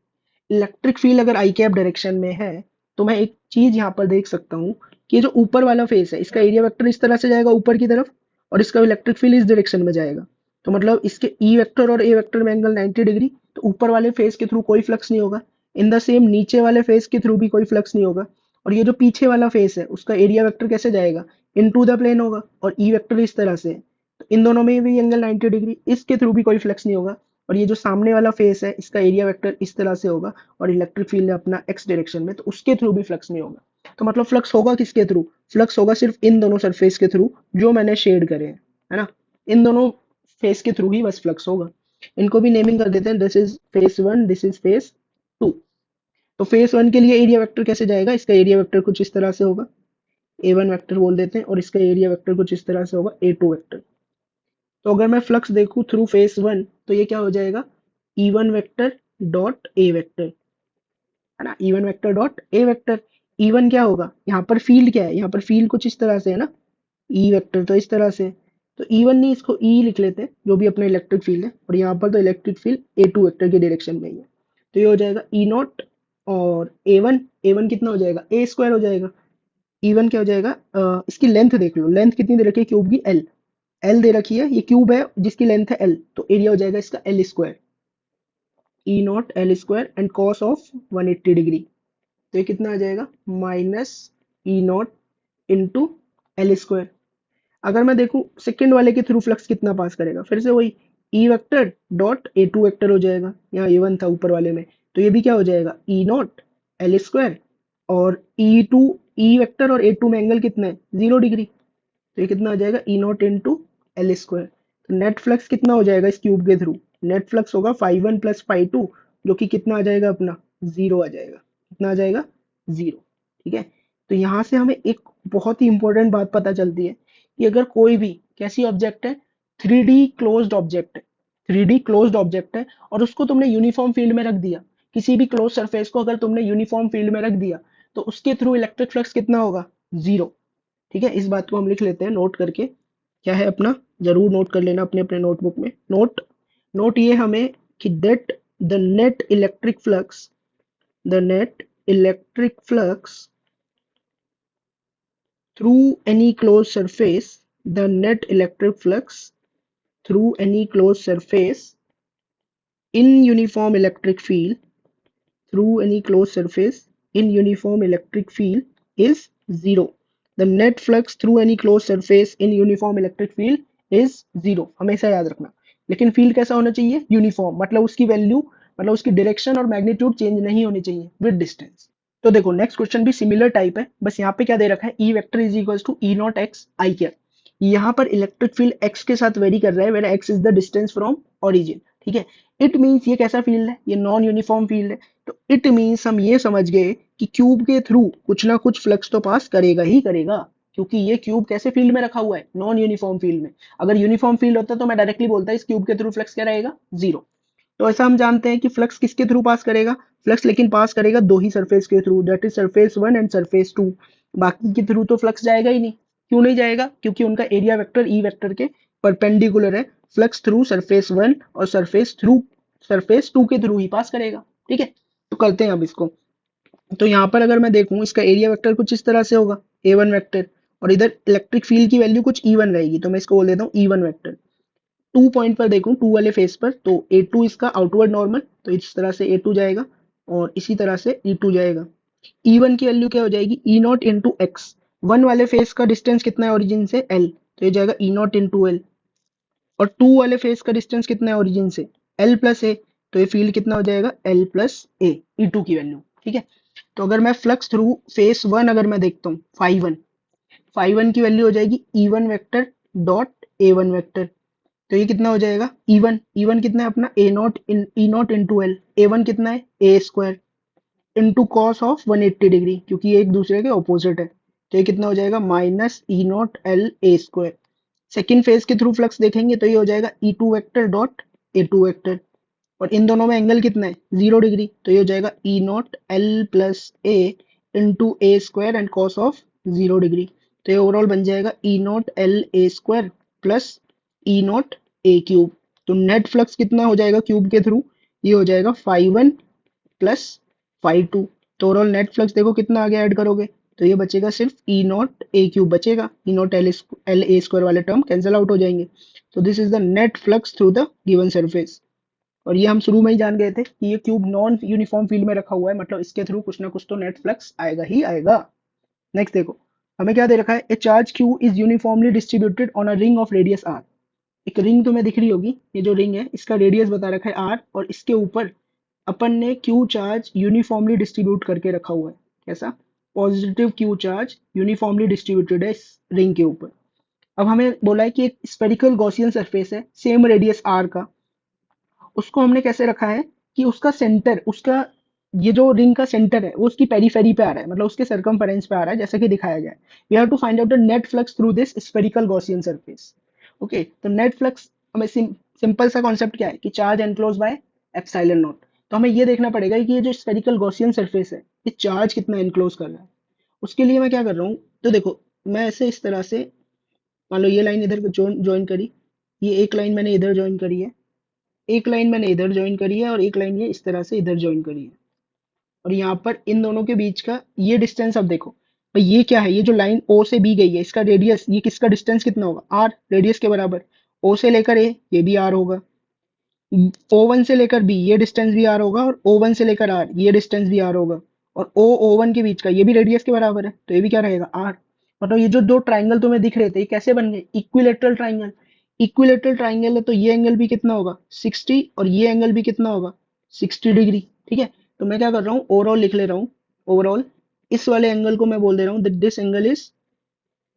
इलेक्ट्रिक फील्ड अगर आई कैप डायरेक्शन में है, तो मैं एक चीज यहाँ पर देख सकता हूँ कि ये जो ऊपर वाला फेस है इसका एरिया वेक्टर इस तरह से जाएगा ऊपर की तरफ, और इसका इलेक्ट्रिक फील्ड इस डायरेक्शन में जाएगा। तो मतलब इसके ई वेक्टर और ए वेक्टर में एंगल 90 डिग्री, तो ऊपर वाले फेस के थ्रू कोई फ्लक्स नहीं होगा, इन द सेम नीचे वाले फेस के थ्रू भी कोई फ्लक्स नहीं होगा। और ये जो पीछे वाला फेस है उसका एरिया वेक्टर कैसे जाएगा, इन टू द प्लेन होगा, और ई वेक्टर इस तरह से है। तो इन दोनों में भी एंगल 90 डिग्री, इसके थ्रू भी कोई फ्लक्स नहीं होगा, और ये जो सामने वाला फेस है इसका एरिया वेक्टर इस तरह से होगा और इलेक्ट्रिक फील्ड है अपना एक्स डायरेक्शन में, तो उसके थ्रू भी फ्लक्स नहीं होगा। तो मतलब फ्लक्स होगा किसके थ्रू? फ्लक्स होगा सिर्फ इन दोनों सरफेस के थ्रू जो मैंने शेड करे हैं, है ना। इन दोनों फेस के थ्रू ही बस फ्लक्स होगा। इनको भी नेमिंग कर देते हैं, this is face one, this is face two. तो फेस वन के लिए एरिया वेक्टर कैसे जाएगा? इसका एरिया वेक्टर कुछ इस तरह से होगा, ए वन वेक्टर बोल देते हैं, और इसका एरिया वेक्टर कुछ इस तरह से होगा, ए टू वेक्टर। तो अगर मैं फ्लक्स देखूं थ्रू फेस वन तो ये क्या हो जाएगा? ई वन वेक्टर डॉट ए वेक्टर, है ना, ई वन वेक्टर डॉट ए वेक्टर। ई वन क्या होगा? यहाँ पर फील्ड क्या है? यहाँ पर फील्ड कुछ इस तरह से है ना, ई वेक्टर तो इस तरह से। तो ई वन नहीं, इसको ई लिख लेते हैं जो भी अपना इलेक्ट्रिक फील्ड है, और यहाँ पर तो electric field A two vector के डायरेक्शन में ही है। तो ये हो जाएगा ई नॉट, और ए वन कितना हो जाएगा? ए स्क्वायर हो जाएगा। ई वन क्या हो जाएगा? इसकी लेंथ देख लो, लेंथ कितनी दे रखी है क्यूब की? एल। एल दे रखी है, ये क्यूब है जिसकी लेंथ है एल, तो एरिया हो जाएगा इसका L square, E naught L square and cos of 180 degree. तो ये कितना आ जाएगा? Minus E naught into L square. अगर मैं देखूं सेकंड वाले के थ्रू फ्लक्स कितना पास करेगा, फिर से वही E vector dot A two vector हो जाएगा, यहाँ ए वन था ऊपर वाले में, तो ये भी क्या हो जाएगा? ई नॉट एल स्क्वायर, और ई टू, ई वेक्टर और ए टू में एंगल कितना है? 0 डिग्री, तो ये कितना आ जाएगा? E naught into L square. तो नेट फ्लक्स कितना हो जाएगा इस क्यूब के थ्रू? नेट फ्लक्स होगा phi one plus phi two, जो कि कितना आ जाएगा अपना? 0 आ जाएगा। कितना आ जाएगा? 0। ठीक है। तो यहाँ से हमें एक बहुत ही इंपॉर्टेंट बात पता चलती है कि अगर कोई भी कैसी ऑब्जेक्ट है, 3D क्लोज्ड ऑब्जेक्ट है, 3D क्लोज्ड ऑब्जेक्ट है, और उसको तुमने यूनिफॉर्म फील्ड में रख दिया, किसी भी क्लोज सरफेस को अगर तुमने यूनिफॉर्म फील्ड में रख दिया, तो उसके थ्रू इलेक्ट्रिक फ्लक्स कितना होगा? 0। ठीक है, इस बात को हम लिख लेते हैं नोट करके। क्या है अपना? जरूर नोट कर लेना अपने अपने नोटबुक में। नोट, नोट ये हमें कि that the net electric flux, the net electric flux through any close surface, the net electric flux through any close surface in uniform electric field, through any closed surface in uniform electric field is zero. The net flux through any closed surface in uniform electric field is zero. हमेशा याद रखना। लेकिन field कैसा होना चाहिए? Uniform, मतलब उसकी value, मतलब उसकी डायरेक्शन और मैग्नीट्यूड चेंज नहीं होनी चाहिए विद डिस्टेंस। तो देखो नेक्स्ट क्वेश्चन भी सिमिलर टाइप है, बस यहाँ पे क्या दे रखा है? E vector is equals to E naught X I cap. यहाँ पर इलेक्ट्रिक फील्ड एक्स के साथ वेरी कर रहा है, where X is the distance from origin. ठीक है। इट मीन्स ये कैसा फील्ड है? ये नॉन यूनिफॉर्म फील्ड है। तो इट मीन्स हम ये समझ गए कि क्यूब के थ्रू कुछ ना कुछ फ्लक्स तो पास करेगा ही करेगा, क्योंकि ये क्यूब कैसे फील्ड में रखा हुआ है? नॉन यूनिफॉर्म फील्ड में। अगर यूनिफॉर्म फील्ड होता तो मैं डायरेक्टली बोलता इस क्यूब के थ्रू फ्लक्स क्या रहेगा? 0। तो ऐसा हम जानते हैं कि फ्लक्स किसके थ्रू पास करेगा? फ्लक्स लेकिन पास करेगा दो ही सरफेस के थ्रू, that is surface one and surface two. बाकी के थ्रू तो फ्लक्स जाएगा ही नहीं। क्यों नहीं जाएगा? क्योंकि उनका एरिया वेक्टर ई वेक्टर के परपेंडिकुलर है। फ्लक्स थ्रू सरफेस वन और सरफेस टू के थ्रू ही पास करेगा। ठीक है। तो करते हैं अब इसको। तो यहाँ पर अगर मैं देखूं इसका एरिया वेक्टर कुछ इस तरह से होगा, ए वन वेक्टर, और इधर इलेक्ट्रिक फील्ड की वैल्यू कुछ ई वन रहेगी, तो मैं इसको बोल देता हूँ ई वन वेक्टर। टू पॉइंट पर देखूं, टू वाले फेस पर, तो ए टू इसका आउटवर्ड नॉर्मल, तो इस तरह से ए टू जाएगा और इसी तरह से ई टू जाएगा। ई वन की वैल्यू क्या हो जाएगी? ई नॉट इंटू एक्स। वन वाले फेस का डिस्टेंस कितना है ओरिजिन से? एल, तो ये जाएगा ई नॉट इंटू एल। और टू वाले फेस का डिस्टेंस कितना है ओरिजिन से? एल प्लस ए, तो ये फील्ड कितना हो जाएगा? L plus A, E two की वैल्यू। ठीक है। तो अगर मैं फ्लक्स थ्रू फेस वन अगर मैं देखता हूँ, फाई वन की वैल्यू हो जाएगी ई वन वेक्टर डॉट ए वन वेक्टर। तो ये कितना हो जाएगा? ई वन कितना है अपना? E naught into L. A one कितना है? A square into cos of 180 degree, क्योंकि ये एक दूसरे के ऑपोजिट है। तो ये कितना हो जाएगा? Minus E naught L A square. Second phase के थ्रू फ्लक्स देखेंगे तो ये हो जाएगा E two vector dot A two vector, और इन दोनों में एंगल कितना है? 0 डिग्री, तो ये हो जाएगा E naught L plus A into A square and cos of 0 degree. तो ये ओवरऑल बन जाएगा E naught L A square plus E naught A cube. तो नेट फ्लक्स कितना हो जाएगा क्यूब के थ्रू? ये हो जाएगा phi one plus phi two. तो ओवरऑल नेट फ्लक्स देखो कितना आगे ऐड करोगे, तो ये बचेगा सिर्फ ई नॉट ए क्यूब बचेगा, ई नॉट एल ए स्क्वायर वाले टर्म कैंसिल आउट हो जाएंगे। तो this is the net flux through the given surface. और ये हम शुरू में ही जान गए थे कि ये क्यूब नॉन यूनिफॉर्म फील्ड में रखा हुआ है, मतलब इसके थ्रू कुछ ना कुछ तो नेट फ्लक्स आएगा ही आएगा। नेक्स्ट देखो, हमें क्या दे रखा है? A charge Q is uniformly distributed on a ring of radius R. एक रिंग तुम्हें दिख रही होगी, ये जो रिंग है इसका रेडियस बता रखा है आर, और इसके ऊपर अपन ने क्यू चार्ज यूनिफॉर्मली डिस्ट्रीब्यूट करके रखा हुआ है। कैसा? Positive Q charge uniformly distributed है इस रिंग के ऊपर। अब हमें बोला है कि एक स्फेरिकल गॉसियन सरफेस है सेम रेडियस आर का, उसको हमने कैसे रखा है कि उसका सेंटर, उसका ये जो रिंग का सेंटर है वो उसकी पेरीफेरी पे आ रहा है, मतलब उसके सर्कमफेरेंस पे आ रहा है, जैसा कि दिखाया गया है। We have to find out the net flux through this spherical Gaussian surface. Okay, तो नेट फ्लक्स हमें सिंपल सा कॉन्सेप्ट क्या है कि charge enclose by epsilon naught. तो हमें ये देखना पड़ेगा कि ये जो स्फेरिकल गॉसियन सरफेस है ये चार्ज कितना एनक्लोज कर रहा है। उसके लिए मैं क्या कर रहा हूँ, तो देखो मैं ऐसे इस तरह से, मान लो ये लाइन इधर ज्वाइन करी, ये एक लाइन मैंने इधर ज्वाइन करी है, एक लाइन मैंने इधर ज्वाइन करी है, और एक लाइन ये इस तरह से इधर ज्वाइन करी है। और यहाँ पर इन दोनों के बीच का ये डिस्टेंस, अब देखो भाई ये क्या है, ये जो लाइन ओ से बी गई है इसका रेडियस, ये किसका डिस्टेंस कितना होगा, आर, रेडियस के बराबर। ओ से लेकर ए ये भी आर होगा, ओ वन से लेकर बी ये डिस्टेंस भी आर होगा, और ओ वन से लेकर आर ये डिस्टेंस भी आर होगा, और ओ वन के बीच का ये भी रेडियस के बराबर है, तो ये भी क्या रहेगा, आर। मतलब ये जो दो ट्राइंगल तुम्हें दिख रहे थे ये कैसे बन गए, इक्विलेटरल ट्राइंगल। इक्विलेटरल ट्राइंगल है तो ये एंगल भी कितना होगा, 60, और ये एंगल भी कितना होगा, 60 डिग्री। ठीक है, तो मैं क्या कर रहा हूँ, ओवरऑल लिख ले रहा हूँ। ओवरऑल इस वाले एंगल को मैं बोल दे रहा हूँ दिस एंगल इज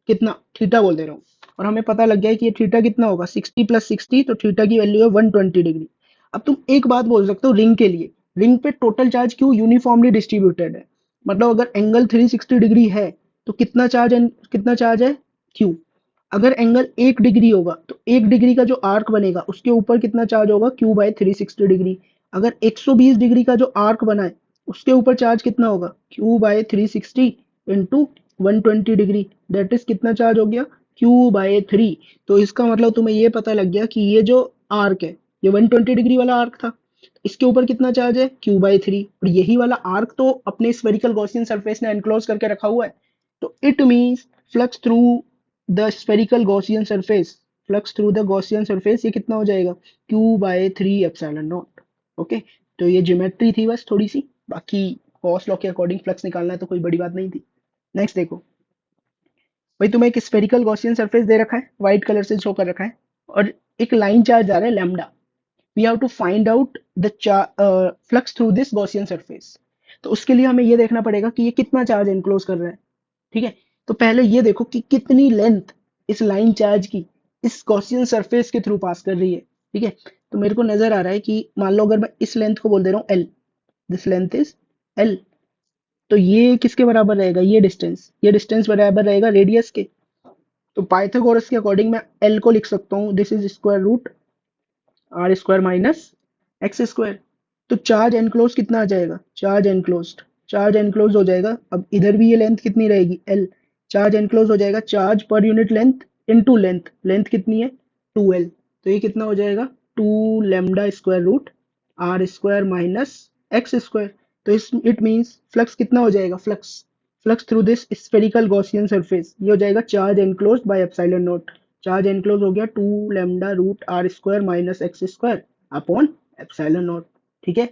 कितना, थीटा बोल दे रहा हूँ। और हमें पता लग गया है कि ये थीटा कितना होगा, 60 + 60, तो थीटा की वैल्यू है 120 डिग्री। अब तुम एक बात बोल सकते हो रिंग के लिए, रिंग पे टोटल चार्ज क्यों यूनिफॉर्मली डिस्ट्रीब्यूटेड है, मतलब अगर एंगल 360 डिग्री है तो कितना चार्ज है, क्यू। अगर एंगल 1 डिग्री होगा तो 1 डिग्री का जो आर्क बनेगा उसके ऊपर कितना चार्ज होगा, Q/360 डिग्री। अगर 120 डिग्री का जो आर्क बना है उसके ऊपर चार्ज कितना होगा, Q/360 into 120 degree, that is कितना चार्ज हो गया, Q/3। तो इसका मतलब तुम्हें ये पता लग गया कि ये जो आर्क है ये 120 डिग्री वाला आर्क था, इसके ऊपर कितना चार्ज है, Q/3। और यही वाला आर्क तो अपने स्फेरिकल गॉसियन सरफेस ने एनक्लोज करके रखा हुआ है। तो it means flux through the spherical Gaussian surface, flux through the Gaussian surface ये कितना हो जाएगा, Q/3 एप्सिलॉन नॉट। ओके, तो ये ज्योमेट्री थी बस थोड़ी सी, बाकी गॉस लॉ के अकॉर्डिंग फ्लक्स निकालना है तो कोई बड़ी बात नहीं थी। नेक्स्ट देखो भाई, तुम्हें एक स्फेरिकल गॉसियन सरफेस दे रखा है, व्हाइट कलर से शो कर रखा है, और एक लाइन चार्ज आ रहा है lambda. We have to find out the flux through this Gaussian surface. तो उसके लिए हमें ये देखना पड़ेगा कि ये कितना चार्ज एनक्लोज कर रहा है। ठीक है, तो पहले ये देखो कि कितनी लेंथ इस लाइन चार्ज की इस गॉसियन सरफेस के थ्रू पास कर रही है। ठीक है, तो मेरे को नजर आ रहा है कि मान लो अगर मैं इस लेंथ को बोल दे रहा हूँ L, this length is L, तो ये किसके बराबर रहेगा, ये डिस्टेंस बराबर रहेगा रेडियस के। तो पाइथागोरस के अकॉर्डिंग मैं एल को लिख सकता हूँ, this is square root R square minus X square. तो चार्ज एनक्लोज कितना आ जाएगा, चार्ज एनक्लोज हो जाएगा। अब इधर भी ये लेंथ कितनी रहेगी, एल। चार्ज एनक्लोज हो जाएगा charge per unit length into length, length कितनी है, 2l। तो ये कितना हो जाएगा, 2 lambda square root R square minus X square. तो इस इट मीन्स फ्लक्स कितना हो जाएगा, flux flux through this spherical Gaussian surface ये हो जाएगा charge enclose by epsilon naught. Charge enclose हो गया 2 lambda root R square minus X square upon epsilon naught. ठीक है,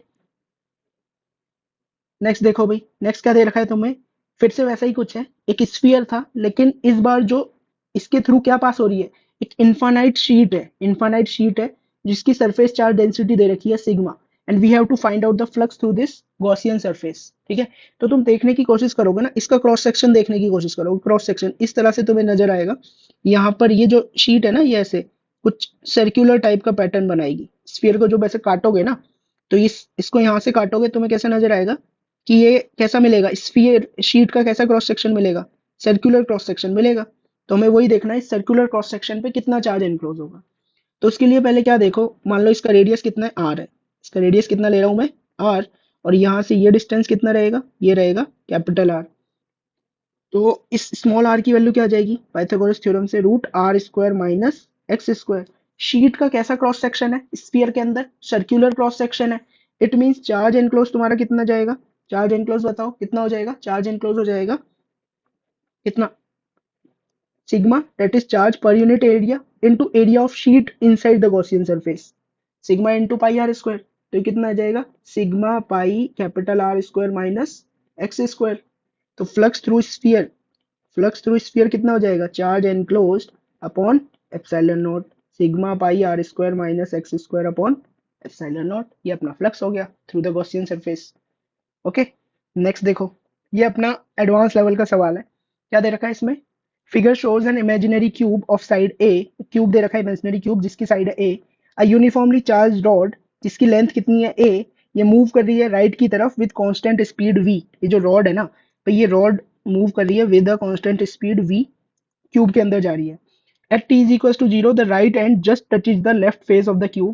नेक्स्ट देखो भाई, नेक्स्ट क्या दे रखा है तुम्हें, फिर से वैसा ही कुछ है, एक स्फीयर था लेकिन इस बार जो इसके थ्रू क्या पास हो रही है, एक इनफाइनाइट शीट है जिसकी सरफेस चार्ज डेंसिटी दे रखी है sigma, and we have to find out the flux through this Gaussian surface. ठीक है, तो तुम देखने की कोशिश करोगे ना, इसका क्रॉस सेक्शन देखने की कोशिश करोगे, क्रॉस सेक्शन इस तरह से तुम्हें नजर आएगा। यहाँ पर ये जो शीट है ना ये ऐसे कुछ सर्कुलर टाइप का पैटर्न बनाएगी, स्फीयर को जो वैसे काटोगे ना, तो इसको यहाँ से काटोगे तुम्हें कैसा नजर आएगा कि ये कैसा मिलेगा, स्फीयर शीट का कैसा क्रॉस सेक्शन मिलेगा, सर्कुलर क्रॉस सेक्शन मिलेगा। तो हमें वही देखना है सर्कुलर क्रॉस सेक्शन पे कितना चार्ज एनक्लोज होगा। तो उसके लिए पहले क्या देखो, मान लो इसका रेडियस कितना है, आर है, इसका रेडियस कितना ले रहा हूं मैं, आर, और यहाँ से ये डिस्टेंस कितना रहेगा, ये रहेगा कैपिटल आर। तो इस स्मॉल आर की वैल्यू क्या आ जाएगी, पाइथागोरस थ्योरम से root R square minus X square. Sheet का कैसा क्रॉस सेक्शन है, स्फीयर के अंदर सर्कुलर क्रॉस सेक्शन है। इट मींस चार्ज एनक्लोज तुम्हारा कितना जाएगा, चार्ज एनक्लोज बताओ कितना हो जाएगा, चार्ज एनक्लोज हो जाएगा कितना, sigma, that is charge per unit area into area of sheet inside the Gaussian surface, sigma into pi R square. तो ये कितना आ जाएगा, sigma pi capital R square minus X square. तो फ्लक्स थ्रू स्फीयर कितना हो जाएगा, charge enclosed upon epsilon naught. Sigma pi R square minus X square upon epsilon naught. ये अपना फ्लक्स हो गया through the Gaussian surface. Okay, next देखो, ये अपना एडवांस लेवल का सवाल है। क्या दे रखा है इसमें? Figure shows an imaginary cube of side A. Cube दे रखा है, इमेजिनरी क्यूब जिसकी साइड है A. A uniformly charge rod जिसकी लेंथ कितनी है ए, ये मूव कर रही है राइट की तरफ विद कांस्टेंट स्पीड वी। ये जो रॉड है ना, तो ये रॉड मूव कर रही है with a constant speed V, cube के अंदर जा रही है। At t is equals to 0, the right end just touches the left face of the cube.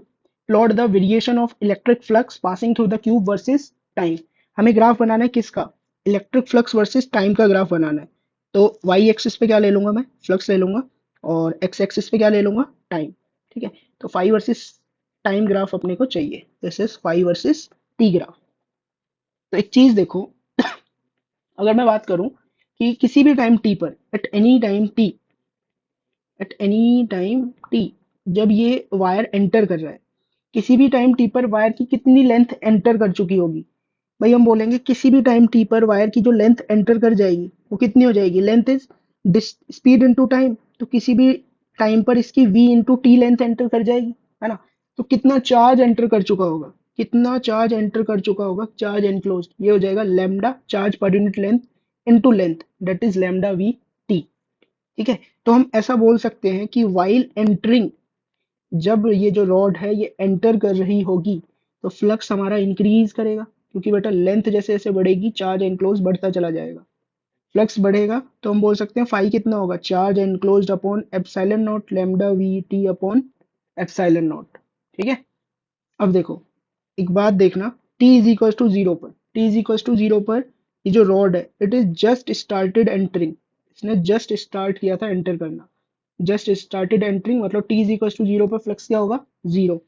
Plot the variation of electric flux passing through the cube versus time. हमें graph बनाना है किसका? Electric flux versus time का graph बनाना है। तो Y axis पे क्या ले लूंगा मैं? फ्लक्स ले लूंगा। और एक्स एक्सिस पे क्या ले लूंगा? टाइम। ठीक है, तो फाई वर्सेस टाइम ग्राफ अपने को चाहिए। This is phi versus T graph. तो एक चीज देखो, अगर मैं बात करूं कि किसी भी टाइम टी पर, एट एनी टाइम टी, जब ये वायर एंटर कर रहा है, किसी भी टाइम टी पर वायर की कितनी लेंथ एंटर कर चुकी होगी? भाई हम बोलेंगे किसी भी टाइम टी पर वायर की जो लेंथ एंटर कर जाएगी वो कितनी हो जाएगी? Length is speed into time. तो किसी भी टाइम पर इसकी v into T length enter कर जाएगी, है ना? तो कितना चार्ज एंटर कर चुका होगा? कितना चार्ज एंटर कर चुका होगा? चार्ज एनक्लोज, ये हो जाएगा lambda charge per unit length into length, that is lambda V T. ठीक है, तो हम ऐसा बोल सकते हैं कि वाइल एंटरिंग, जब ये जो रॉड है ये एंटर कर रही होगी, तो फ्लक्स हमारा इंक्रीज करेगा, क्योंकि बेटा लेंथ जैसे जैसे बढ़ेगी चार्ज एनक्लोज बढ़ता चला जाएगा। फ्लक्स बढ़ेगा तो हम बोल सकते हैं फाई कितना होगा? Charge enclosed upon epsilon naught lambda V T upon epsilon naught. ठीक है, अब देखो, एक बात देखना, t is equal to zero पर, t is equal to zero पर ये जो रॉड है it is just started entering, इसने जस्ट स्टार्ट किया था एंटर करना। जस्ट स्टार्टेड एंटरिंग मतलब t is equal to zero पर फ्लक्स क्या होगा? Zero.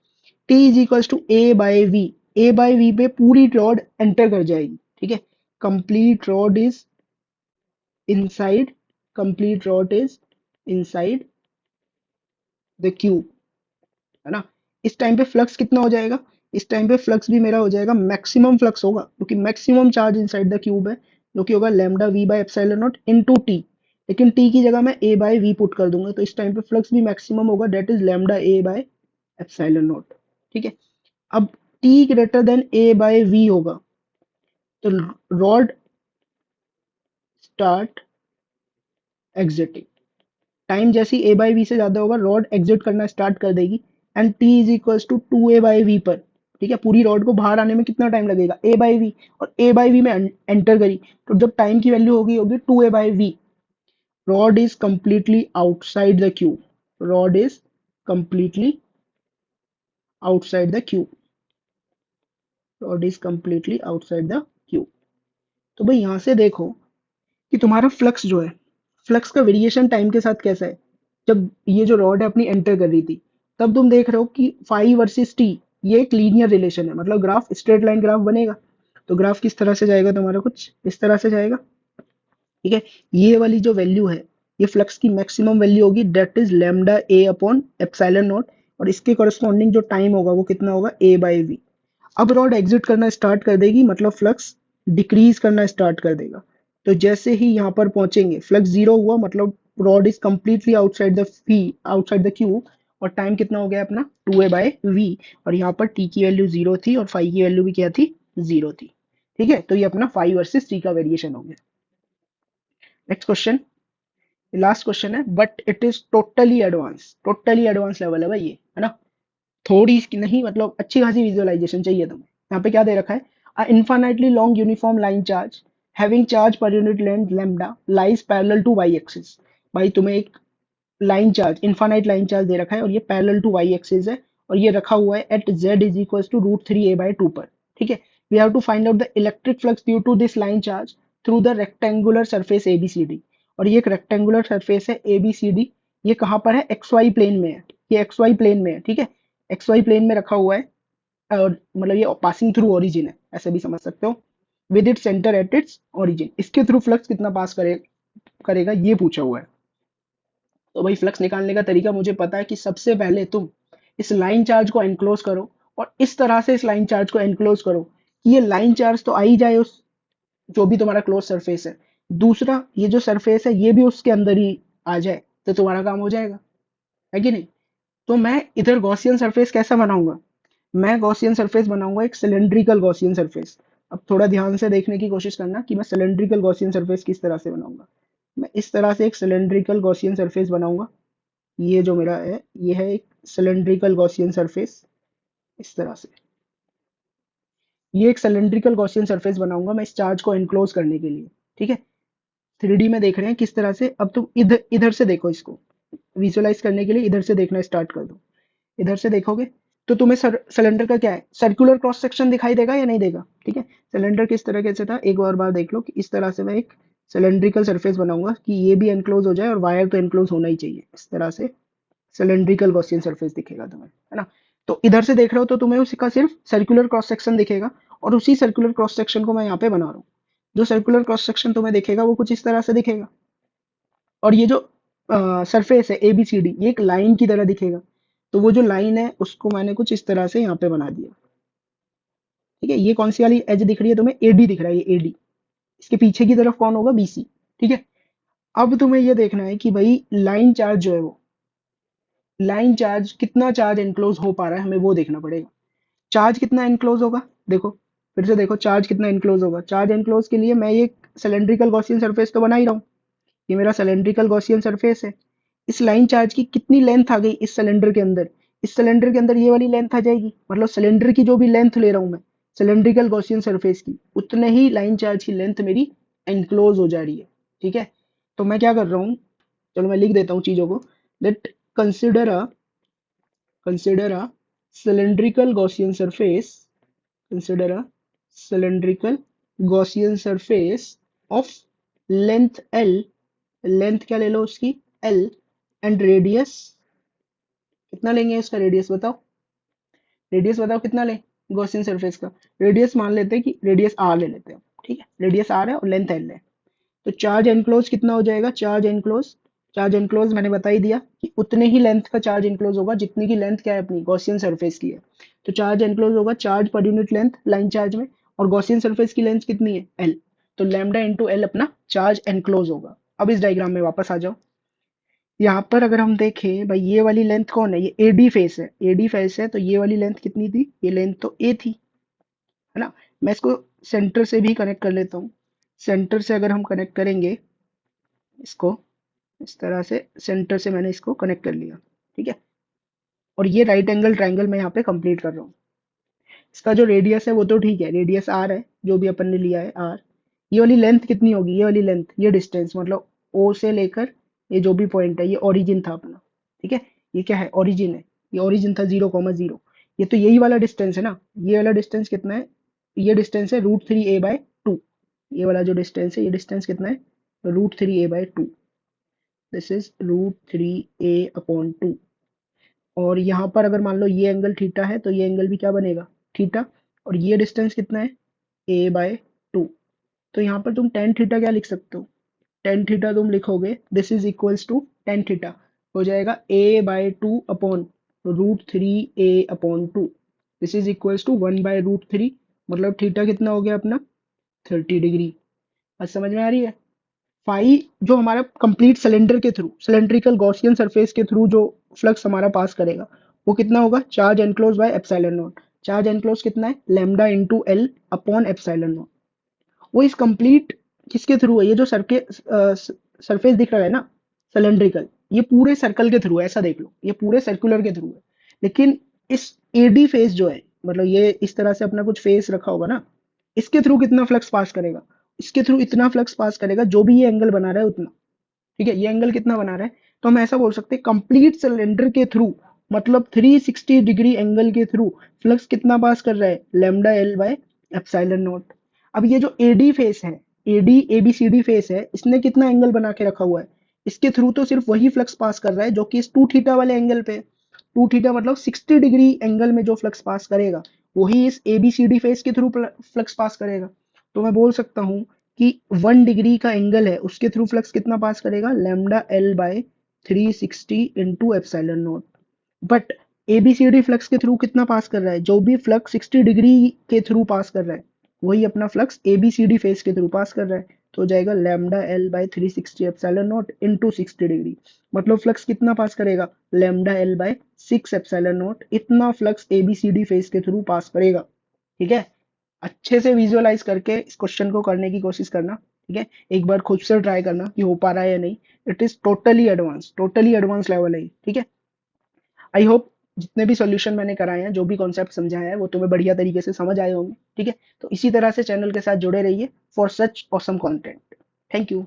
t is equal to a by we, a by we पे पूरी रॉड एंटर कर जाएगी। ठीक है, complete rod is inside, complete rod is inside the cube, है ना? इस टाइम पे फ्लक्स कितना हो जाएगा? इस टाइम पे फ्लक्स भी मेरा हो जाएगा, मैक्सिमम फ्लक्स होगा क्योंकि maximum charge inside the cube है, जो कि होगा lambda V by epsilon naught into T. लेकिन टी की जगह मैं ए बाई वी पुट कर दूंगा, तो इस टाइम पे फ्लक्स भी मैक्सिमम होगा, that is lambda A by epsilon naught. ठीक है, अब T greater than A by V होगा तो रॉड स्टार्ट एग्जिटिंग। टाइम जैसी ए बाई वी से ज्यादा होगा, रॉड एग्जिट करना स्टार्ट कर देगी। And t is equals to two a by v पर, ठीक है, पूरी रॉड को बाहर आने में कितना टाइम लगेगा? ए बाई वी, और ए बाई वी में एंटर करी, तो जब टाइम की वैल्यू होगी होगी two a by v, rod is completely outside the cube, rod is completely outside the cube, rod is completely outside the cube. तो भाई यहाँ से देखो कि तुम्हारा फ्लक्स जो है, फ्लक्स का वेरिएशन टाइम के साथ कैसा है? जब ये जो रॉड है अपनी एंटर कर रही थी, तब तुम देख रहे हो कि फाई वर्सेस टी, ये एक लीनियर रिलेशन है, मतलब ग्राफ स्ट्रेट लाइन ग्राफ बनेगा। तो ग्राफ किस तरह से जाएगा तुम्हारा? कुछ इस तरह से जाएगा। ठीक है, ये वाली जो वैल्यू है ये फ्लक्स की मैक्सिमम वैल्यू होगी, that is lambda A upon epsilon naught, और इसके करस्पॉन्डिंग जो टाइम होगा वो कितना होगा? ए बाई वी। अब रॉड एग्जिट करना स्टार्ट कर देगी, मतलब फ्लक्स डिक्रीज करना स्टार्ट कर देगा। तो जैसे ही यहाँ पर पहुंचेंगे फ्लक्स जीरो हुआ, मतलब rod is completely outside the fee, outside the cube, और टाइम कितना हो गया अपना? टू ए बाई वी, और यहाँ पर टी की वैल्यू जीरो थी और फाई की वैल्यू भी क्या थी? जीरो थी। ठीक है, तो ये अपना फाई वर्सेस टी का वेरिएशन हो गया। नेक्स्ट क्वेश्चन, लास्ट क्वेश्चन है, but it is totally advance level है भाई ये, है ना? थोड़ी इसकी नहीं, मतलब अच्छी खासी विजुअलाइजेशन चाहिए तुम्हें। यहाँ पे क्या दे रखा है? A infinitely long uniform line charge having charge per unit length lambda lies parallel to Y axis. भाई तुम्हें एक line charge, infinite line charge दे रखा है और ये पैरेलल टू वाई एक्सिस है, और ये रखा हुआ है at z is equal to root three a by two पर। ठीक है, we have to find out the electric flux due to this line charge through the rectangular surface a b c d. और ये एक rectangular surface है ए b c D, ये कहाँ पर है? एक्स वाई प्लेन में है, ये एक्स वाई प्लेन में है। ठीक है, एक्स वाई प्लेन में रखा हुआ है, और मतलब ये पासिंग थ्रू ओरिजिन है, ऐसे भी समझ सकते हो, with it centre at its origin. इसके थ्रू फ्लक्स कितना पास करेगा ये पूछा हुआ है। तो भाई फ्लक्स निकालने का तरीका मुझे पता है कि सबसे पहले तुम इस लाइन चार्ज को एनक्लोज करो, और इस तरह से इस लाइन चार्ज को एनक्लोज करो कि ये लाइन चार्ज तो आ ही जाए उस जो भी तुम्हारा क्लोज सरफेस है। दूसरा, ये जो सरफेस है ये भी उसके अंदर ही आ जाए, तो तुम्हारा काम हो जाएगा, है कि नहीं? तो मैं इधर गॉसियन सरफेस कैसा बनाऊंगा? मैं गॉसियन सरफेस बनाऊंगा एक सिलेंड्रिकल गॉसियन सरफेस। अब थोड़ा ध्यान से देखने की कोशिश करना कि मैं सिलेंड्रिकल गॉसियन सरफेस किस तरह से बनाऊंगा। मैं इस तरह से एक सिलेंड्रिकल गॉसियन सरफेस बनाऊंगा। ये जो मेरा है, ये है एक सिलेंड्रिकल गॉसियन सरफेस। इस तरह से ये एक सिलेंड्रिकल गॉसियन सरफेस बनाऊंगा मैं इस चार्ज को एनक्लोज करने के लिए। ठीक है, 3D में देख रहे हैं किस तरह से। अब तुम इधर इधर से देखो, इसको विजुअलाइज करने के लिए इधर से देखना स्टार्ट कर दो। इधर से देखोगे तो तुम्हें सिलेंडर का क्या है, सर्कुलर क्रॉस सेक्शन दिखाई देगा या नहीं देगा? ठीक है, सिलेंडर किस तरह से था एक और बार देख लो कि इस तरह से मैं एक सिलेंड्रिकल सरफेस बनाऊंगा कि ये भी एनक्लोज हो जाए और वायर तो एनक्लोज होना ही चाहिए। इस तरह से सिलेंड्रिकल गॉसियन सरफेस दिखेगा तुम्हें, है ना? तो इधर से देख रहे हो तो तुम्हें उसका सिर्फ सर्कुलर क्रॉस सेक्शन दिखेगा, और उसी सर्कुलर क्रॉस सेक्शन को मैं यहाँ पे बना रहा हूँ। जो सर्कुलर क्रॉस सेक्शन तुम्हें दिखेगा वो कुछ इस तरह से दिखेगा। और ये जो सरफेस है ए बी सी डी, ये एक लाइन की तरह दिखेगा। तो वो जो लाइन है उसको मैंने कुछ इस तरह से यहाँ पे बना दिया। ठीक है, ये कौन सी वाली एज दिख रही है तुम्हें? एडी दिख रहा है, ये एडी। इसके पीछे की तरफ कौन होगा? बीसी। ठीक है, अब तुम्हें ये देखना है कि भाई लाइन चार्ज जो है वो, लाइन चार्ज कितना चार्ज एनक्लोज हो पा रहा है, हमें वो देखना पड़ेगा। चार्ज कितना एनक्लोज होगा? देखो, फिर से देखो चार्ज कितना एनक्लोज होगा। चार्ज एनक्लोज के लिए मैं ये सिलेंड्रिकल गॉसियन सरफेस तो बना ही रहा हूँ। ये मेरा सिलेंड्रिकल गॉसियन सरफेस है। इस लाइन चार्ज की कितनी लेंथ आ गई इस सिलेंडर के अंदर? इस सिलेंडर के अंदर ये वाली लेंथ आ जाएगी, मतलब सिलेंडर की जो भी लेंथ ले रहा हूं मैं सिलेंड्रिकल गॉसियन सरफेस की, उतने ही लाइन चार्ज की लेंथ मेरी एनक्लोज हो जा रही है। ठीक है, तो मैं क्या कर रहा हूँ, चलो मैं लिख देता हूँ चीजों को। Late consider a consider a cylindrical Gaussian surface, consider a cylindrical Gaussian surface of length L, length क्या ले लो उसकी? L, and radius कितना लेंगे इसका? रेडियस बताओ, रेडियस बताओ कितना लें गॉसियन सरफेस का? रेडियस मान लेते हैं कि रेडियस आर ले लेते हैं। ठीक है, रेडियस आर है और लेंथ एल है। तो चार्ज एनक्लोज कितना हो जाएगा? चार्ज एनक्लोज मैंने बता ही दिया कि उतने ही लेंथ का चार्ज एनक्लोज होगा जितनी की लेंथ क्या है अपनी गॉसियन सरफेस की है। तो चार्ज एनक्लोज होगा charge per unit length line charge में, और गॉसियन सरफेस की लेंथ कितनी है? एल। तो लैम्डा इंटू एल अपना चार्ज एनक्लोज होगा। अब इस डायग्राम में वापस आ जाओ। यहाँ पर अगर हम देखें भाई, ये वाली लेंथ कौन है? ये एडी फेस है, एडी फेस है, तो ये वाली लेंथ कितनी थी? ये लेंथ तो ए थी, है ना? मैं इसको सेंटर से भी कनेक्ट कर लेता हूँ। सेंटर से अगर हम कनेक्ट करेंगे इसको इस तरह से, सेंटर से मैंने इसको कनेक्ट कर लिया। ठीक है, और ये राइट एंगल ट्रायंगल मैं यहाँ पे कंप्लीट कर रहा हूँ। इसका जो रेडियस है वो तो ठीक है, रेडियस आर है जो भी अपन ने लिया है आर। ये वाली लेंथ कितनी होगी? ये वाली लेंथ, ये डिस्टेंस मतलब ओ से लेकर ये जो भी पॉइंट है, ये ओरिजिन था अपना। ठीक है, ये क्या है? ओरिजिन है। ये ओरिजिन था 0,0। ये तो यही वाला डिस्टेंस है ना। ये वाला डिस्टेंस कितना है? ये डिस्टेंस है √3a/2। ये वाला जो डिस्टेंस है, ये डिस्टेंस कितना है? √3a/2। This is √3a/2। और यहाँ पर अगर मान लो ये एंगल थीटा है तो ये एंगल भी क्या बनेगा? थीटा। और ये डिस्टेंस कितना है? a/2। तो यहाँ पर तुम टेन थीटा क्या लिख सकते हो? टेन थीटा तुम लिखोगे, this is equals to tan theta हो जाएगा a/2 upon √3a/2। This is equals to 1/√3। मतलब थीटा कितना हो गया अपना? 30 डिग्री। आज समझ में आ रही है? फाई जो हमारा कंप्लीट सिलेंडर के थ्रू, सिलेंड्रिकल गॉसियन सरफेस के थ्रू जो फ्लक्स हमारा पास करेगा वो कितना होगा? Charge enclose by epsilon naught. Charge enclose कितना है? Lambda into L upon epsilon not. वो इस कंप्लीट किसके थ्रू है? ये जो सरफेस दिख रहा है ना सिलेंड्रिकल, ये पूरे सर्कल के थ्रू है, ऐसा देख लो, ये पूरे सर्कुलर के थ्रू है। लेकिन इस एडी फेस जो है, मतलब ये इस तरह से अपना कुछ फेस रखा होगा ना, इसके थ्रू कितना फ्लक्स पास करेगा? इसके थ्रू इतना फ्लक्स पास करेगा जो भी ये एंगल बना रहा है उतना। ठीक है, ये एंगल कितना बना रहा है? तो हम ऐसा बोल सकते हैं कंप्लीट सिलेंडर के थ्रू, मतलब 360 डिग्री एंगल के थ्रू फ्लक्स कितना पास कर रहा है? Lambda l bye epsilon not. अब ये जो एडी फेस है, एडी एबीसीडी फेस है, इसने कितना एंगल बना के रखा हुआ है? इसके थ्रू तो सिर्फ वही फ्लक्स पास कर रहा है जो कि इस 2 थीटा वाले एंगल पे। 2 थीटा मतलब 60 डिग्री एंगल में जो फ्लक्स पास करेगा वही इस एबीसीडी फेस के थ्रू फ्लक्स पास करेगा। तो मैं बोल सकता हूँ कि 1 डिग्री का एंगल है उसके थ्रू फ्लक्स कितना पास करेगा? Lambda l by 360 into epsilon not. But ABCD flux के थ्रू कितना पास कर रहा है? जो भी फ्लक्स 60 डिग्री के थ्रू पास कर रहा है वही अपना फ्लक्स एबीसीडी फेस के थ्रू पास कर रहा है। तो हो जाएगा lambda l by 360 epsilon not into 60 degree. मतलब फ्लक्स कितना पास करेगा, lambda l by 6 epsilon not, इतना फ्लक्स ABCD फेज के थ्रू पास करेगा। ठीक है, अच्छे से विजुअलाइज करके इस क्वेश्चन को करने की कोशिश करना। ठीक है, एक बार खुद से ट्राई करना कि हो पा रहा है या नहीं। It is totally advance level है। ठीक है, आई होप जितने भी सॉल्यूशन मैंने कराए हैं, जो भी कॉन्सेप्ट समझाया है, वो तुम्हें बढ़िया तरीके से समझ आए होंगे। ठीक है, तो इसी तरह से चैनल के साथ जुड़े रहिए for such awesome content. Thank you.